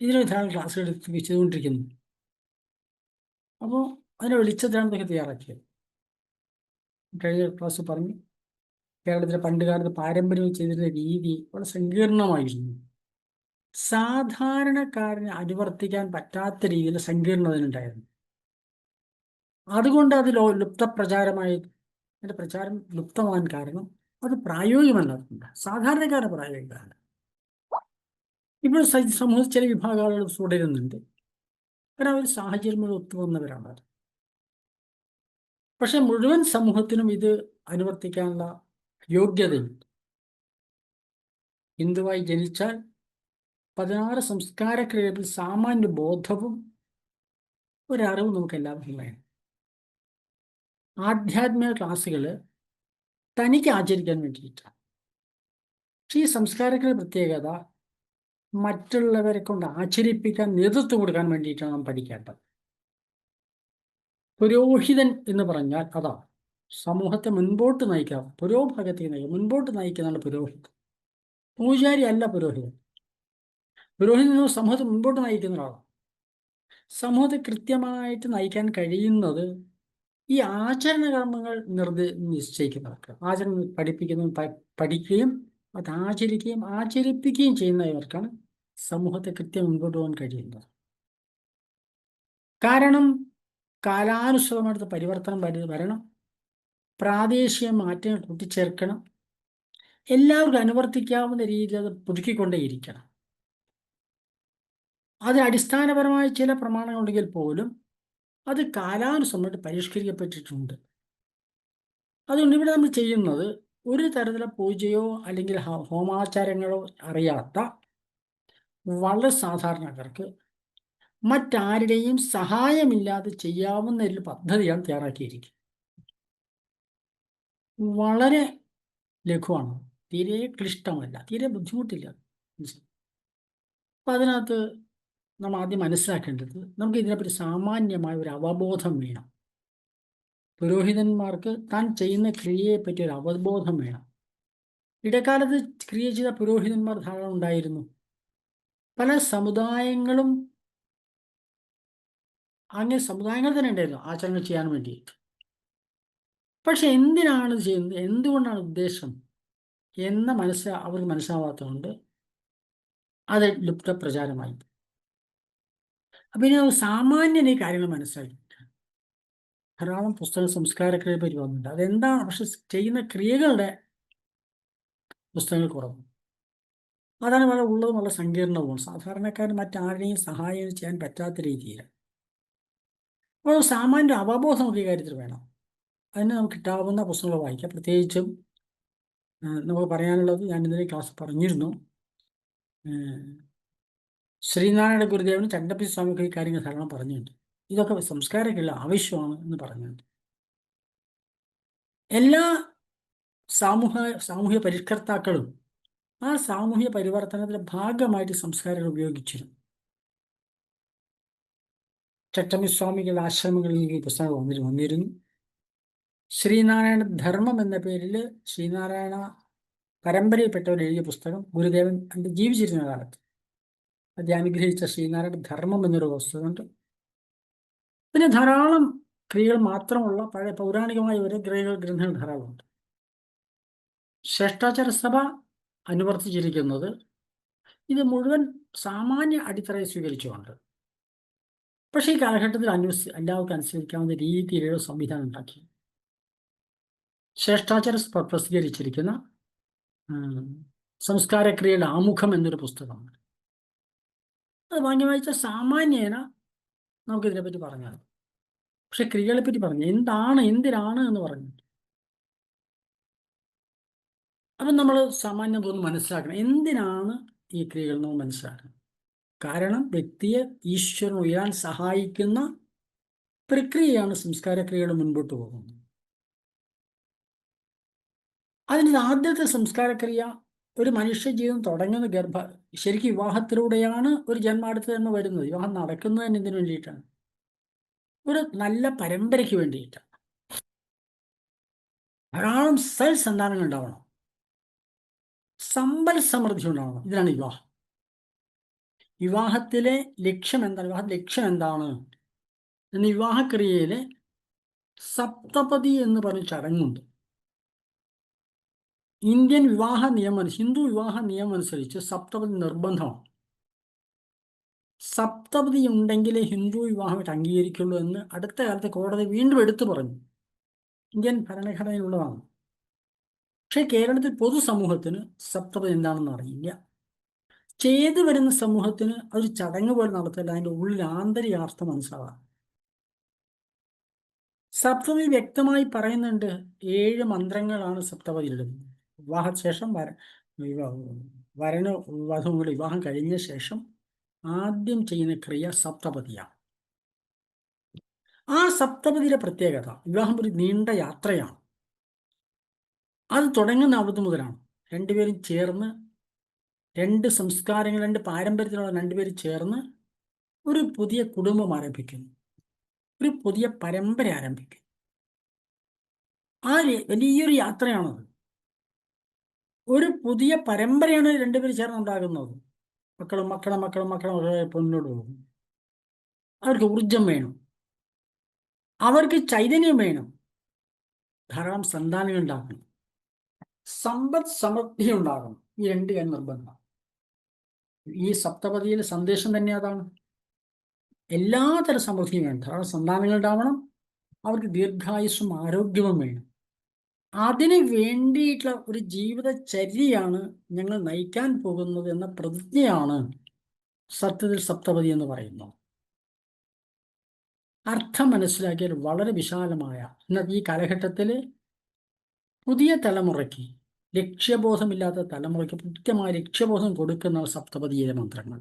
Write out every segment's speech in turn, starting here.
ഇതിന് ധാരാളം ക്ലാസ്സുകൾ ചെയ്തുകൊണ്ടിരിക്കുന്നു. അപ്പോൾ അതിനെ വെളിച്ചത്തിലാണ് ഇതൊക്കെ തയ്യാറാക്കിയത്. കഴിഞ്ഞ ക്ലാസ് പറഞ്ഞു, കേരളത്തിലെ പണ്ടുകാലത്ത് പാരമ്പര്യം ചെയ്തിരുന്ന രീതി വളരെ സങ്കീർണമായിരുന്നു. സാധാരണക്കാരന് അനുവർത്തിക്കാൻ പറ്റാത്ത രീതിയിൽ സങ്കീർണതയുണ്ടായിരുന്നു. അതുകൊണ്ട് അത് ലുപ്തപ്രചാരമായി. അതിൻ്റെ പ്രചാരം ലുപ്തമാകാൻ കാരണം അത് പ്രായോഗികമല്ലാത്തതുണ്ട്. സാധാരണക്കാരന് പ്രായോഗികമല്ല. ഇപ്പോൾ സമൂഹത്തിൽ ചില വിഭാഗ ആളുകൾ തുടരുന്നുണ്ട്. കാരണം അവർ സാഹചര്യങ്ങൾ ഒത്തുവന്നവരാണ് അത്. പക്ഷെ മുഴുവൻ സമൂഹത്തിനും ഇത് അനുവർത്തിക്കാനുള്ള യോഗ്യതയുണ്ട്. ഹിന്ദുവായി ജനിച്ചാൽ 16 സംസ്കാരക്രിയകളിൽ സാമാന്യ ബോധവും ഒരറിവും നമുക്ക് എല്ലാവർക്കും വേണം. ആധ്യാത്മിക ക്ലാസ്സുകൾ തനിക്ക് ആചരിക്കാൻ വേണ്ടിയിട്ടാണ്. പക്ഷേ ഈ സംസ്കാരങ്ങളുടെ പ്രത്യേകത മറ്റുള്ളവരെ കൊണ്ട് ആചരിപ്പിക്കാൻ നേതൃത്വം കൊടുക്കാൻ വേണ്ടിയിട്ടാണ് നാം പഠിക്കേണ്ടത്. പുരോഹിതൻ എന്ന് പറഞ്ഞാൽ അതാണ് സമൂഹത്തെ മുൻപോട്ട് നയിക്കുക, പുരോഭാഗത്തേക്ക് നയിക്കുക, മുൻപോട്ട് നയിക്കുന്നതാണ് പുരോഹിതൻ. പൂജാരി അല്ല പുരോഹിതൻ. പുരോഹിതൻ സമൂഹത്തെ മുൻപോട്ട് നയിക്കുന്ന ഒരാളാണ്. സമൂഹത്തെ കൃത്യമായിട്ട് നയിക്കാൻ കഴിയുന്നത് ഈ ആചരണകർമ്മങ്ങൾ നിശ്ചയിക്കുന്നവർക്ക്, ആചരണം പഠിക്കുകയും അത് ആചരിക്കുകയും ആചരിപ്പിക്കുകയും ചെയ്യുന്നവർക്കാണ് സമൂഹത്തെ കൃത്യം മുൻപോട്ട് പോകാൻ കഴിയുന്നത്. കാരണം കാലാനുസൃതമായിട്ട് പരിവർത്തനം വരണം, പ്രാദേശിക മാറ്റങ്ങൾ കൂട്ടിച്ചേർക്കണം, എല്ലാവർക്കും അനുവർത്തിക്കാവുന്ന രീതിയിൽ അത് പുതുക്കിക്കൊണ്ടേയിരിക്കണം. അതിന് അടിസ്ഥാനപരമായ ചില പ്രമാണങ്ങളുണ്ടെങ്കിൽ പോലും അത് കാലാനുസൃതമായിട്ട് പരിഷ്കരിക്കപ്പെട്ടിട്ടുണ്ട്. അതുകൊണ്ട് ഇവിടെ നമ്മൾ ചെയ്യുന്നത് ഒരു തരത്തിലുള്ള പൂജയോ അല്ലെങ്കിൽ ഹോമാചാരങ്ങളോ അറിയാത്ത വളരെ സാധാരണക്കാർക്ക് മറ്റാരുടെയും സഹായമില്ലാതെ ചെയ്യാവുന്ന ഒരു പദ്ധതിയാണ് തയ്യാറാക്കിയിരിക്കുന്നത്. വളരെ ലഘുവാണ്, തീരെ ക്ലിഷ്ടമല്ല, തീരെ ബുദ്ധിമുട്ടില്ല. അപ്പം അതിനകത്ത് നമ്മൾ ആദ്യം മനസ്സിലാക്കേണ്ടത് നമുക്ക് ഇതിനെപ്പറ്റി സാമാന്യമായ ഒരു അവബോധം വേണം. പുരോഹിതന്മാർക്ക് താൻ ചെയ്യുന്ന ക്രിയയെപ്പറ്റി ഒരു അവബോധം വേണം. ഇടക്കാലത്ത് ക്രിയ ചെയ്ത പുരോഹിതന്മാർ ധാരാളം ഉണ്ടായിരുന്നു. പല സമുദായങ്ങളും അങ്ങനെ സമുദായങ്ങൾ തന്നെ ഉണ്ടായിരുന്നു ആചരണങ്ങൾ ചെയ്യാൻ വേണ്ടിയിട്ട്. പക്ഷെ എന്തിനാണ് ചെയ്യുന്നത്, എന്തുകൊണ്ടാണ് ഉദ്ദേശം എന്ന അവർക്ക് മനസ്സിലാവാത്തതുകൊണ്ട് അത് ലുപ്തപ്രചാരമായി. അപ്പം ഇനി സാമാന്യൻ ഈ കാര്യങ്ങൾ മനസ്സിലാക്കി ധാരാളം പുസ്തക സംസ്കാരക്രിയയെ പറ്റി വന്നിട്ടുണ്ട്. അതെന്താണ്, പക്ഷെ ചെയ്യുന്ന ക്രിയകളുടെ പുസ്തകങ്ങൾ കുറവ്. അതാണ് വളരെ ഉള്ളതും വളരെ സങ്കീർണവും സാധാരണക്കാരന് മറ്റാരുടെയും സഹായം ചെയ്യാൻ പറ്റാത്ത രീതിയിൽ. അപ്പോൾ സാമാന്യ അവബോധം നമുക്ക് ഈ കാര്യത്തിൽ വേണം. അതിന് നമുക്ക് കിട്ടാവുന്ന പുസ്തകങ്ങൾ വായിക്കാം. പ്രത്യേകിച്ചും നമുക്ക് പറയാനുള്ളത്, ഞാൻ ഇന്നലെ ക്ലാസ് പറഞ്ഞിരുന്നു, ശ്രീനാരായണ ഗുരുദേവനും ചട്ടമ്പി സ്വാമിക്ക് ഈ കാര്യങ്ങൾ ധാരാളം പറഞ്ഞിട്ടുണ്ട്. ഇതൊക്കെ സംസ്കാരക്കുള്ള ആവശ്യമാണ് എന്ന് പറഞ്ഞിട്ടുണ്ട്. എല്ലാ സാമൂഹ്യ പരിഷ്കർത്താക്കളും ആ സാമൂഹ്യ പരിവർത്തനത്തിന്റെ ഭാഗമായിട്ട് സംസ്കാരങ്ങൾ ഉപയോഗിച്ചിരുന്നു. ചട്ടമ്പിസ്വാമികളുടെ ആശ്രമങ്ങളിൽ ഈ പുസ്തകം വന്നിരുന്നു. ശ്രീനാരായണ ധർമ്മം എന്ന പേരിൽ ശ്രീനാരായണ പരമ്പരയിൽപ്പെട്ടവർ എഴുതിയ പുസ്തകം ഗുരുദേവൻ ജീവിച്ചിരുന്ന കാലത്ത് അദ്ദേഹം അനുഗ്രഹിച്ച ശ്രീനാരായണ ധർമ്മം എന്നൊരു പുസ്തകമുണ്ട്. പിന്നെ ധാരാളം ക്രിയകൾ മാത്രമുള്ള പഴയ പൗരാണികമായ ഒരു ഗ്രന്ഥങ്ങൾ ധാരാളമുണ്ട്. ശ്രേഷ്ഠാചാര സഭ അനുവർത്തിച്ചിരിക്കുന്നത് ഇത് മുഴുവൻ സാമാന്യ അടിത്തറയെ സ്വീകരിച്ചുകൊണ്ട്, പക്ഷേ ഈ കാലഘട്ടത്തിൽ എല്ലാവർക്കും അനുസരിക്കാവുന്ന രീതിയിലുള്ള സംവിധാനം ഉണ്ടാക്കി. ശ്രേഷ്ഠാചാര സഭ പ്രസിദ്ധീകരിച്ചിരിക്കുന്ന സംസ്കാരക്രിയയുടെ ആമുഖം എന്നൊരു പുസ്തകമാണ്. അത് വാങ്ങി വായിച്ച സാമാന്യേന നമുക്കിതിനെപ്പറ്റി പറഞ്ഞാൽ, പക്ഷെ ക്രിയകളെ പറ്റി പറഞ്ഞു എന്തിനാണ് എന്ന് പറഞ്ഞു. അപ്പം നമ്മൾ സാമാന്യം തോന്നുന്നു മനസ്സിലാക്കണം എന്തിനാണ് ഈ ക്രിയകൾ നമ്മൾ മനസ്സിലാക്കണം. കാരണം വ്യക്തിയെ ഈശ്വരൻ ഉയരാൻ സഹായിക്കുന്ന പ്രക്രിയയാണ് സംസ്കാരക്രിയകൾ മുൻപോട്ട് പോകുന്നത്. അതിൻ്റെ ആദ്യത്തെ സംസ്കാരക്രിയ ഒരു മനുഷ്യജീവിതം തുടങ്ങുന്ന ശരിക്കും വിവാഹത്തിലൂടെയാണ് ഒരു അടുത്ത ജന്മം വരുന്നത്. വിവാഹം നടക്കുന്നത് തന്നെ ഇതിനു വേണ്ടിയിട്ടാണ്, ഒരു നല്ല പരമ്പരയ്ക്ക് വേണ്ടിയിട്ടാണ്. ധാരാളം സന്താനങ്ങൾ ഉണ്ടാവണം, സമ്പൽ സമൃദ്ധി ഉണ്ടാവണം. ഇതിനാണ് വിവാഹം. വിവാഹത്തിലെ ലക്ഷ്യം എന്താണ്, ലക്ഷ്യം എന്താണ് എന്ന് വിവാഹക്രിയയിലെ സപ്തപതി എന്ന് പറഞ്ഞ ചടങ്ങുണ്ട്. ഇന്ത്യൻ വിവാഹ നിയമം, ഹിന്ദു വിവാഹ നിയമം അനുസരിച്ച് സപ്തപതി നിർബന്ധമാണ്. സപ്തപതി ഉണ്ടെങ്കിലേ ഹിന്ദു വിവാഹമായിട്ട് അംഗീകരിക്കുള്ളൂ എന്ന് അടുത്ത കാലത്ത് കോടതി വീണ്ടും എടുത്തു പറഞ്ഞു. ഇന്ത്യൻ ഭരണഘടനയിലുള്ളതാണ്. പക്ഷേ കേരളത്തിൽ പൊതുസമൂഹത്തിന് സപ്തപതി എന്താണെന്ന് അറിയില്ല. ചെയ്തു വരുന്ന സമൂഹത്തിന് അതൊരു ചടങ്ങ് പോലെ നടത്തില്ല, അതിൻ്റെ ഉള്ളിൽ ആന്തരികാർത്ഥം മനസ്സിലാവാം. സപ്തപതി വ്യക്തമായി പറയുന്നുണ്ട്. 7 മന്ത്രങ്ങളാണ് സപ്തപതിയിലുള്ളത്. വിവാഹശേഷം വരന് വധുവും കൂടി വിവാഹം കഴിഞ്ഞ ശേഷം ആദ്യം ചെയ്യുന്ന ക്രിയ സപ്തപതിയാണ്. ആ സപ്തപതിയുടെ പ്രത്യേകത, വിവാഹം ഒരു നീണ്ട യാത്രയാണ്. അത് തുടങ്ങുന്ന അവിടം മുതലാണ്. രണ്ടുപേരും ചേർന്ന്, 2 സംസ്കാരങ്ങൾ, 2 പാരമ്പര്യത്തിലുള്ള 2 പേര് ചേർന്ന് ഒരു പുതിയ കുടുംബം ആരംഭിക്കുന്നു, ഒരു പുതിയ പരമ്പര ആരംഭിക്കുന്നു. ആ വലിയൊരു യാത്രയാണത്. ഒരു പുതിയ പരമ്പരയാണ് 2 പേര് ചേർന്നുണ്ടാകുന്നത്. മക്കളും മക്കളും മക്കളും മക്കളും മുന്നോട്ട് പോകും. അവർക്ക് ഊർജം വേണം, അവർക്ക് ചൈതന്യം വേണം, ധാരാളം സന്താനങ്ങൾ ഉണ്ടാക്കണം, സമ്പദ് സമൃദ്ധി ഉണ്ടാകണം. ഈ 2 കാര്യം നിർബന്ധം. ഈ സപ്തപതിയിലെ സന്ദേശം തന്നെ അതാണ്. എല്ലാതരം സമൃദ്ധിയും വേണം, ധാരാളം സന്താനങ്ങൾ ഉണ്ടാവണം, അവർക്ക് ദീർഘായുസ്സും ആരോഗ്യവും വേണം. അതിന് വേണ്ടിയിട്ടുള്ള ഒരു ജീവിതചര്യയാണ് ഞങ്ങൾ നയിക്കാൻ പോകുന്നത് എന്ന പ്രതിജ്ഞയാണ് സത്യത്തിൽ സപ്തപതി എന്ന് പറയുന്നത്. അർത്ഥം മനസ്സിലാക്കിയാൽ വളരെ വിശാലമായ, ഇന്നത്തെ ഈ കാലഘട്ടത്തിൽ പുതിയ തലമുറയ്ക്ക്, ലക്ഷ്യബോധമില്ലാത്ത തലമുറയ്ക്ക് കൃത്യമായ ലക്ഷ്യബോധം കൊടുക്കുന്ന സപ്തപതിയിലെ മന്ത്രങ്ങൾ.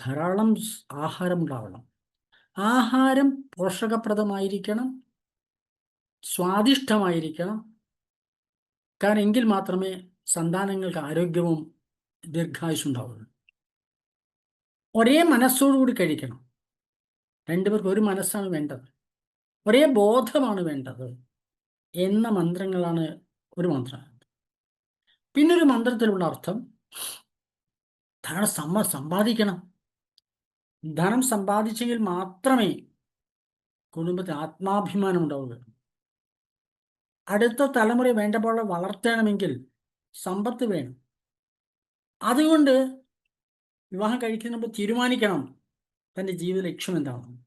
ധാരാളം ആഹാരം ഉണ്ടാവണം. ആഹാരം പോഷകപ്രദമായിരിക്കണം, സ്വാദിഷ്ടമായിരിക്കണം. കാരണം എങ്കിൽ മാത്രമേ സന്താനങ്ങൾക്ക് ആരോഗ്യവും ദീർഘായുസ്സും ഉണ്ടാവുള്ളൂ. ഒരേ മനസ്സോടുകൂടി കഴിക്കണം. 2 പേർക്ക് ഒരു മനസ്സാണ് വേണ്ടത്, ഒരേ ബോധമാണ് വേണ്ടത് എന്ന മന്ത്രങ്ങളാണ് ഒരു മന്ത്രം. പിന്നൊരു മന്ത്രത്തിലുള്ള അർത്ഥം, ധാരാളം സമ്പാദിക്കണം. ധനം സമ്പാദിച്ചെങ്കിൽ മാത്രമേ കുടുംബത്തിന് ആത്മാഭിമാനം ഉണ്ടാവുകയുള്ളൂ. അടുത്ത തലമുറ വേണ്ട പോലെ വളർത്തണമെങ്കിൽ സമ്പത്ത് വേണം. അതുകൊണ്ട് വിവാഹം കഴിക്കുന്ന മുമ്പ് തീരുമാനിക്കണം തൻ്റെ ജീവിത ലക്ഷ്യം എന്താണെന്ന്.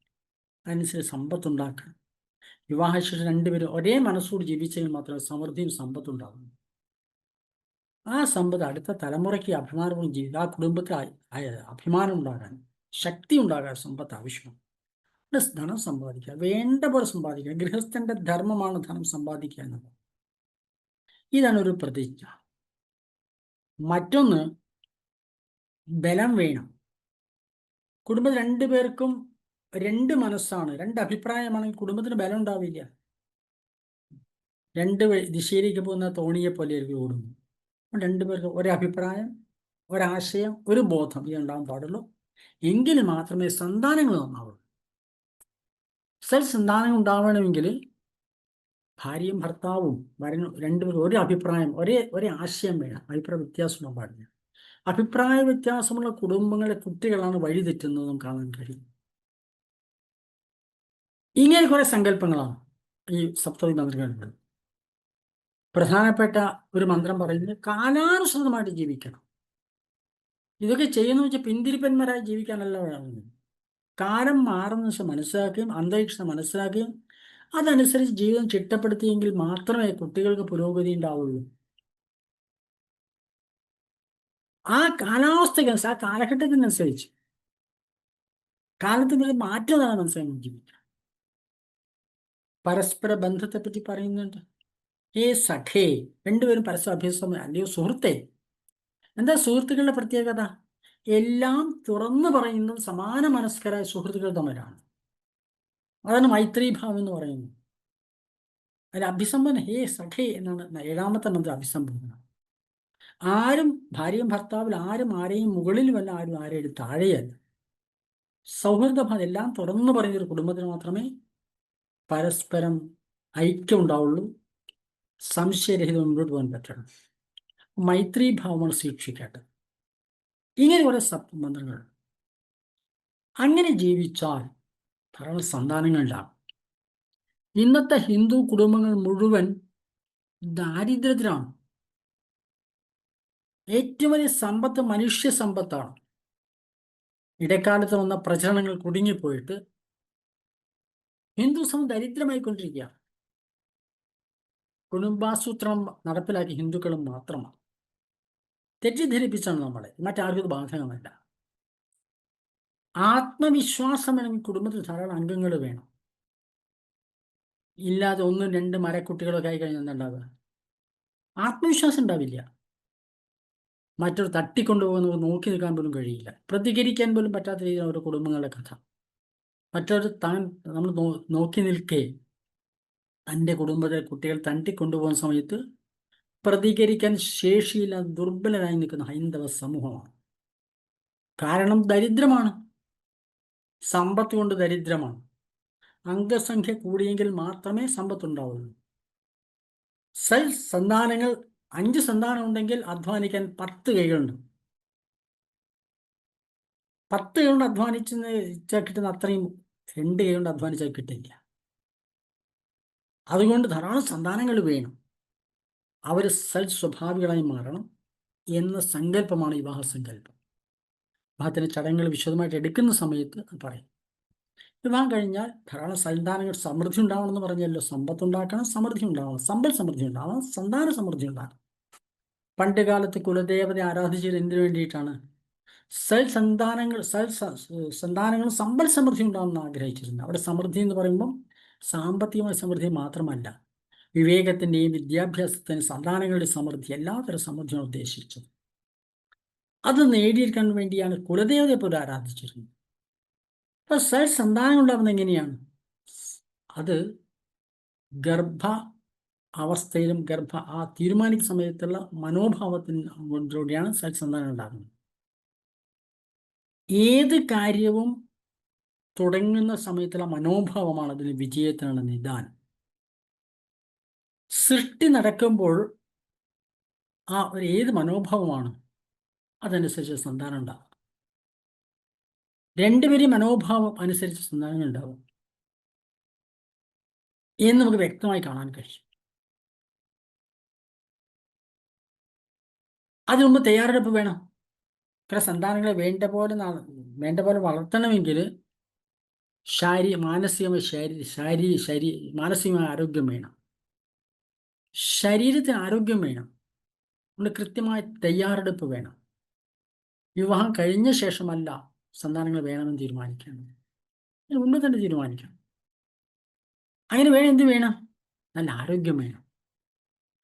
അതിനനുസരിച്ച് സമ്പത്തുണ്ടാക്കണം. വിവാഹശേഷം 2 പേരും ഒരേ മനസ്സോട് ജീവിച്ചെങ്കിൽ മാത്രമേ സമൃദ്ധിയും സമ്പത്തുണ്ടാകും. ആ സമ്പത്ത് അടുത്ത തലമുറയ്ക്ക് അഭിമാനവും ആ കുടുംബത്തിൽ അഭിമാനം ഉണ്ടാകാൻ, ശക്തി ഉണ്ടാകാൻ സമ്പത്ത് ആവശ്യമാണ്. ധനം സമ്പാദിക്കുക, വേണ്ട പോലെ സമ്പാദിക്കുക. ഗൃഹസ്ഥന്റെ ധർമ്മമാണ് ധനം സമ്പാദിക്കുക എന്നത്. ഇതാണ് ഒരു പ്രതിജ്ഞ. മറ്റൊന്ന്, ബലം വേണം. കുടുംബത്തിൽ 2 പേർക്കും 2 മനസ്സാണ്, 2 അഭിപ്രായമാണെങ്കിൽ കുടുംബത്തിന് ബലം ഉണ്ടാവില്ല. 2 ദിശയിലേക്ക് പോകുന്ന തോണിയെ പോലെ ഓടുന്നു. 2 പേർക്ക് ഒരഭിപ്രായം, ഒരാശയം, ഒരു ബോധം ഇതുണ്ടാകാൻ പാടുള്ളൂ. എങ്കിൽ മാത്രമേ സന്താനങ്ങൾ നന്നാവുള്ളൂ. സന്താനങ്ങൾ ഉണ്ടാവണമെങ്കിൽ ഭാര്യയും ഭർത്താവും വരനും 2 പേരും ഒരു അഭിപ്രായം, ഒരേ ആശയം വേണം. അഭിപ്രായ വ്യത്യാസം പാടില്ല. അഭിപ്രായ വ്യത്യാസമുള്ള കുടുംബങ്ങളിലെ കുട്ടികളാണ് വഴിതെറ്റുന്നതും കാണാൻ കഴിയും. ഇങ്ങനെ കുറെ സങ്കല്പങ്ങളാണ് ഈ സപ്തതി മന്ത്രങ്ങളിൽ. പ്രധാനപ്പെട്ട ഒരു മന്ത്രം പറയുന്നത് കാലാനുസൃതമായിട്ട് ജീവിക്കണം. ഇതൊക്കെ ചെയ്യുന്ന വെച്ചാൽ പിന്തിരിപ്പന്മാരായി ജീവിക്കാനല്ല വേണമെന്ന്. കാലം മാറുന്ന ദിവസം മനസ്സിലാക്കുകയും അന്തരീക്ഷം മനസ്സിലാക്കുകയും അതനുസരിച്ച് ജീവിതം ചിട്ടപ്പെടുത്തിയെങ്കിൽ മാത്രമേ കുട്ടികൾക്ക് പുരോഗതി ഉണ്ടാവുള്ളൂ. ആ കാലാവസ്ഥയ്ക്കനുസരിച്ച്, ആ കാലഘട്ടത്തിനനുസരിച്ച്, കാലത്തിന് മാറ്റതാണ് മനസ്സിലാക്കി ജീവിക്കുക. പരസ്പര ബന്ധത്തെപ്പറ്റി പറയുന്നുണ്ട്. സഖേ, 2 പേരും പരസ്പര അഭ്യസം, അല്ലയോ സുഹൃത്തെ. എന്താ സുഹൃത്തുക്കളുടെ പ്രത്യേകത? എല്ലാം തുറന്നു പറയുന്നത് സമാന മനസ്കരായ സുഹൃത്തുക്കൾ തമ്മിലാണ്. അതാണ് മൈത്രീഭാവം എന്ന് പറയുന്നത്. അതിൽ അഭിസംബോധന സഖേ എന്നാണ് 7ാമത്തെ മന്ത്രം അഭിസംബോധന. ആരും, ഭാര്യയും ഭർത്താവിൽ ആരും ആരെയും മുകളിലുമല്ല, ആരും ആരെയും താഴെയല്ല. സൗഹൃദഭാവം എല്ലാം തുറന്നു പറയുന്നൊരു കുടുംബത്തിന് മാത്രമേ പരസ്പരം ഐക്യം ഉണ്ടാവുള്ളൂ, സംശയരഹിതം മുന്നോട്ട് പോകാൻ പറ്റണം. മൈത്രീഭാവമാണ് സൂക്ഷിക്കേണ്ടത്. ഇങ്ങനെ കുറെ മന്ത്രങ്ങൾ. അങ്ങനെ ജീവിച്ചാൽ ധാരാളം സന്താനങ്ങളുണ്ടാകും. ഇന്നത്തെ ഹിന്ദു കുടുംബങ്ങൾ മുഴുവൻ ദാരിദ്ര്യത്തിലാണ്. ഏറ്റവും വലിയ സമ്പത്ത് മനുഷ്യ സമ്പത്താണ്. ഇടക്കാലത്ത് വന്ന പ്രചരണങ്ങൾ കുടുങ്ങിപ്പോയിട്ട് ഹിന്ദു സമൂഹം ദരിദ്രമായിക്കൊണ്ടിരിക്കുക. കുടുംബാസൂത്രണം നടപ്പിലാക്കിയ ഹിന്ദുക്കളും മാത്രമാണ്. തെറ്റിദ്ധരിപ്പിച്ചാണ് നമ്മളെ. മറ്റാർക്കും ഇത് ബാധകമല്ല. ആത്മവിശ്വാസം വേണമെങ്കിൽ കുടുംബത്തിൽ ധാരാളം അംഗങ്ങൾ വേണം. ഇല്ലാതെ 1, 2 മരക്കുട്ടികളൊക്കെ ആയി കഴിഞ്ഞാൽ എന്താണ്ടാവുക? ആത്മവിശ്വാസം ഉണ്ടാവില്ല. മറ്റൊരു തട്ടിക്കൊണ്ടുപോകുന്നവർ നോക്കി നിൽക്കാൻ പോലും കഴിയില്ല. പ്രതികരിക്കാൻ പോലും പറ്റാത്ത രീതിയിലാണ് ഓരോ കുടുംബങ്ങളുടെ കഥ. മറ്റൊരു നമ്മൾ നോക്കി നിൽക്കേ തൻ്റെ കുടുംബത്തിലെ കുട്ടികൾ തട്ടിക്കൊണ്ടുപോകുന്ന സമയത്ത് പ്രതികരിക്കാൻ ശേഷിയില്ലാതെ ദുർബലരായി നിൽക്കുന്ന ഹൈന്ദവ സമൂഹമാണ്. കാരണം ദരിദ്രമാണ്. സമ്പത്ത് കൊണ്ട് ദരിദ്രമാണ്. അംഗസംഖ്യ കൂടിയെങ്കിൽ മാത്രമേ സമ്പത്തുണ്ടാവുള്ളൂ. സന്താനങ്ങൾ 5 സന്താനം ഉണ്ടെങ്കിൽ അധ്വാനിക്കാൻ 10 കൈകളുണ്ട്. 10 കൈകൊണ്ട് അധ്വാനിച്ചാൽ കിട്ടുന്ന അത്രയും 2 കൈകൊണ്ട് അധ്വാനിച്ചാൽ കിട്ടില്ല. അതുകൊണ്ട് ധാരാളം സന്താനങ്ങൾ വേണം. അവർ സ്വഭാവികളായി മാറണം എന്ന സങ്കല്പമാണ് വിവാഹ സങ്കല്പം. വിവാഹത്തിന് ചടങ്ങുകൾ വിശദമായിട്ട് എടുക്കുന്ന സമയത്ത് പറയും. വിവാഹം കഴിഞ്ഞാൽ ധാരാളം സന്താനങ്ങൾ, സമൃദ്ധി ഉണ്ടാവണമെന്ന് പറഞ്ഞല്ലോ. സമ്പത്തുണ്ടാക്കണം, സമൃദ്ധി ഉണ്ടാവണം, സമൃദ്ധി ഉണ്ടാവണം, സന്താന സമൃദ്ധി ഉണ്ടാകണം. പണ്ട് കാലത്ത് കുലദേവതയെ ആരാധിച്ചത് എന്തിനു വേണ്ടിയിട്ടാണ്? സന്താനങ്ങളും സമ്പൽ സമൃദ്ധി ഉണ്ടാവുമെന്ന് ആഗ്രഹിച്ചിരുന്നു. അവിടെ സമൃദ്ധി എന്ന് പറയുമ്പം സാമ്പത്തികമായ സമൃദ്ധി മാത്രമല്ല, വിവേകത്തിൻ്റെയും വിദ്യാഭ്യാസത്തിൻ്റെയും സന്താനങ്ങളുടെ സമൃദ്ധി, എല്ലാത്തരം സമൃദ്ധിയാണ് ഉദ്ദേശിച്ചത്. അത് നേടിയെടുക്കാൻ വേണ്ടിയാണ് കുലദേവതയെ പോലും ആരാധിച്ചിരുന്നത്. അപ്പൊ സന്താനം ഉണ്ടാകുന്നത് എങ്ങനെയാണ്? അത് ഗർഭ അവസ്ഥയിലും തീരുമാനിക്കുന്ന സമയത്തുള്ള മനോഭാവത്തിലൂടെയാണ് സന്താനം ഉണ്ടാകുന്നത്. ഏത് കാര്യവും തുടങ്ങുന്ന സമയത്തുള്ള മനോഭാവമാണ് അതിന് വിജയത്തിനുള്ള നിദാനം. സൃഷ്ടി നടക്കുമ്പോൾ ഏത് മനോഭാവമാണ് അതനുസരിച്ച് സന്താനം ഉണ്ടാകും. രണ്ടുപേരും മനോഭാവം അനുസരിച്ച് സന്താനങ്ങൾ ഉണ്ടാവും എന്ന് നമുക്ക് വ്യക്തമായി കാണാൻ കഴിയും. അതിനു മുമ്പ് തയ്യാറെടുപ്പ് വേണം. സന്താനങ്ങളെ വേണ്ട പോലെ വളർത്തണമെങ്കിൽ മാനസികമായ ആരോഗ്യം വേണം. ശരീരത്തിന് ആരോഗ്യം വേണം. അതുകൊണ്ട് കൃത്യമായ തയ്യാറെടുപ്പ് വേണം. വിവാഹം കഴിഞ്ഞ ശേഷമല്ല സന്താനങ്ങൾ വേണമെന്ന് തീരുമാനിക്കണം. അതിന് മുമ്പ് തന്നെ തീരുമാനിക്കണം. അങ്ങനെ എന്ത് വേണം? നല്ല ആരോഗ്യം വേണം.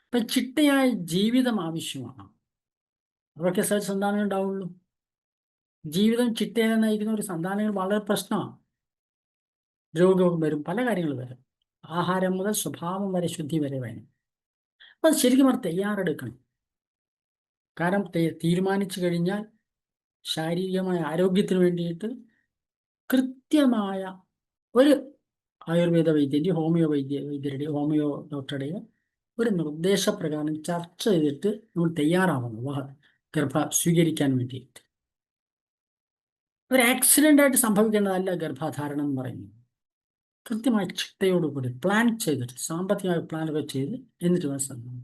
അപ്പം ചിട്ടയായ ജീവിതം ആവശ്യമാണ്. അതൊക്കെ സന്താനങ്ങൾ ഉണ്ടാവുള്ളൂ. ജീവിതം ചിട്ടയായി നയിക്കുന്ന ഒരു സന്താനങ്ങൾ വളരെ പ്രശ്നമാണ്. രോഗവും വരും, പല കാര്യങ്ങളും വരും. ആഹാരം മുതൽ സ്വഭാവം വരെ, ശുദ്ധി വരെ വേണം. അപ്പം ശരിക്കും അവർ തയ്യാറെടുക്കണം. കാരണം തീരുമാനിച്ചു കഴിഞ്ഞാൽ ശാരീരികമായ ആരോഗ്യത്തിന് വേണ്ടിയിട്ട് കൃത്യമായ ഒരു ആയുർവേദ വൈദ്യൻ്റെ, ഹോമിയോ ഡോക്ടറുടെയോ ഒരു നിർദ്ദേശപ്രകാരം ചർച്ച ചെയ്തിട്ട് നമ്മൾ തയ്യാറാവുന്നു സ്വീകരിക്കാൻ വേണ്ടിയിട്ട്. ഒരു ആക്സിഡൻ്റായിട്ട് സംഭവിക്കേണ്ടതല്ല ഗർഭധാരണം എന്ന് പറയുന്നത്. കൃത്യമായ ചിട്ടയോടുകൂടി പ്ലാൻ ചെയ്തിട്ട്, സാമ്പത്തികമായ പ്ലാനൊക്കെ ചെയ്ത് എന്നിട്ട് വേണം.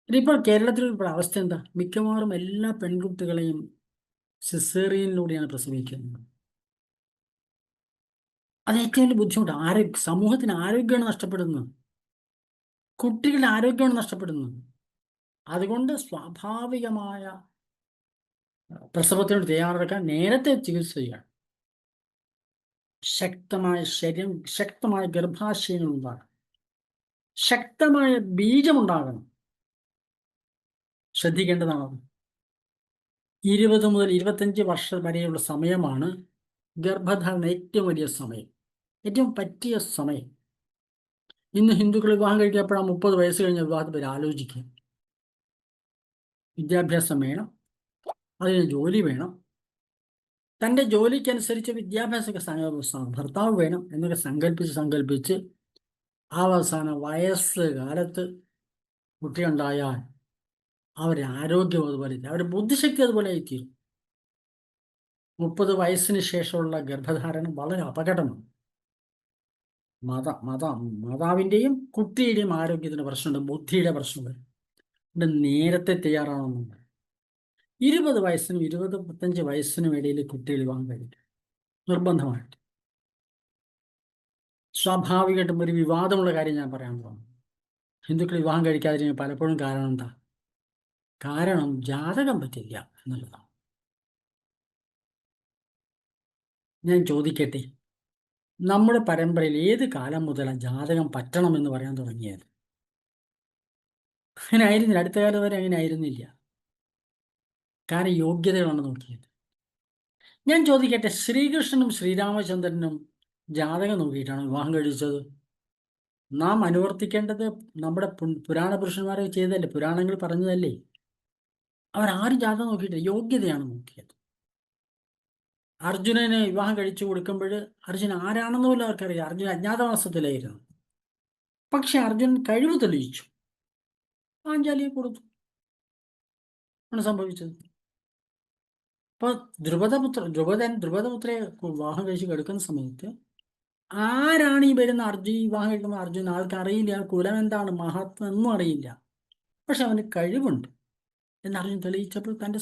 ഇപ്പോൾ കേരളത്തിലുള്ള അവസ്ഥ എന്താ? മിക്കവാറും എല്ലാ പെൺകുട്ടികളെയും സിസേറിയനിലൂടെയാണ് പ്രസവിക്കുന്നത്. അത് ഏറ്റവും വലിയ ബുദ്ധിമുട്ടാണ്. സമൂഹത്തിന് ആരോഗ്യമാണ് നഷ്ടപ്പെടുന്നത്. കുട്ടികളുടെ ആരോഗ്യമാണ് നഷ്ടപ്പെടുന്നത്. അതുകൊണ്ട് സ്വാഭാവികമായ പ്രസവത്തിനോട് തയ്യാറെടുക്കാൻ നേരത്തെ ചികിത്സ ചെയ്യണം. ശക്തമായ ശരീരം, ശക്തമായ ഗർഭാശയങ്ങൾ ഉണ്ടാകണം, ശക്തമായ ബീജമുണ്ടാകണം. ശ്രദ്ധിക്കേണ്ടതാണ്. 20 മുതൽ 25 വർഷം വരെയുള്ള സമയമാണ് ഗർഭധാരണ ഏറ്റവും വലിയ സമയം, ഏറ്റവും പറ്റിയ സമയം. ഇന്ന് ഹിന്ദുക്കൾ വിവാഹം കഴിക്കപ്പോഴാണ് 30 വയസ്സ് കഴിഞ്ഞ വിവാഹത്തെ പേര് ആലോചിക്കുക. വിദ്യാഭ്യാസം വേണം, അതിന് ജോലി വേണം, തൻ്റെ ജോലിക്കനുസരിച്ച് വിദ്യാഭ്യാസ ഭർത്താവ് വേണം എന്നൊക്കെ സങ്കല്പിച്ച് അവസാന വയസ്സ് കാലത്ത് കുട്ടിയുണ്ടായാൽ അവരുടെ ആരോഗ്യം അതുപോലെ ഇല്ല, അവരുടെ ബുദ്ധിശക്തി അതുപോലെ ആയിത്തീരും. 30 വയസ്സിന് ശേഷമുള്ള ഗർഭധാരണം വളരെ അപകടമാണ്. മാതാവിൻ്റെയും കുട്ടിയുടെയും ആരോഗ്യത്തിന് പ്രശ്നമുണ്ട്, ബുദ്ധിയുടെ പ്രശ്നമുണ്ട്. നേരത്തെ തയ്യാറാണെന്നുണ്ട്. 20 വയസ്സിനും 25 വയസ്സിനും ഇടയിൽ കുട്ടികൾ വിവാഹം കഴിക്കും നിർബന്ധമായിട്ട്. സ്വാഭാവികമായിട്ടും ഒരു വിവാദമുള്ള കാര്യം ഞാൻ പറയാൻ പോകുന്നു. ഹിന്ദുക്കൾ വിവാഹം കഴിക്കാതിരിക്കാൻ പലപ്പോഴും കാരണം എന്താ? കാരണം ജാതകം പറ്റില്ല എന്നുള്ളതാണ്. ഞാൻ ചോദിക്കട്ടെ, നമ്മുടെ പരമ്പരയിൽ ഏത് കാലം മുതലാണ് ജാതകം പറ്റണമെന്ന് പറയാൻ തുടങ്ങിയത്? അങ്ങനെ ആയിരുന്നില്ല, അടുത്ത കാലം വരെ അങ്ങനെ ആയിരുന്നില്ല. കാരണം യോഗ്യതകളാണ് നോക്കിയത്. ഞാൻ ചോദിക്കട്ടെ, ശ്രീകൃഷ്ണനും ശ്രീരാമചന്ദ്രനും ജാതകം നോക്കിയിട്ടാണ് വിവാഹം കഴിച്ചത്? നാം അനുവർത്തിക്കേണ്ടത് നമ്മുടെ പുരാണ പുരുഷന്മാരെ ചെയ്തതല്ലേ, പുരാണങ്ങൾ പറഞ്ഞതല്ലേ? അവരാരും ജാതകം നോക്കിയിട്ടില്ല, യോഗ്യതയാണ് നോക്കിയത്. അർജുനന് വിവാഹം കഴിച്ചു കൊടുക്കുമ്പോൾ അർജുൻ ആരാണെന്ന് പോലും അവർക്കറിയാം. അർജുൻ അജ്ഞാതവാസത്തിലായിരുന്നു. പക്ഷെ അർജുനൻ കഴിവ് തെളിയിച്ചു, പാഞ്ചാലിയെ കൊടുത്തു, ആണ് സംഭവിച്ചത്. അപ്പൊ ദ്രുപദപുത്രയെ വിവാഹം കഴിച്ച് കിടക്കുന്ന സമയത്ത് ആരാണ് ഈ വരുന്ന വിവാഹം കഴിക്കുമ്പോൾ അർജുൻ ആൾക്ക് അറിയില്ല, കുലം എന്താണ്, മഹത്വം ഒന്നും അറിയില്ല. പക്ഷെ അവന് കഴിവുണ്ട് എന്ന് അർജുൻ തെളിയിച്ചപ്പോൾ തൻ്റെ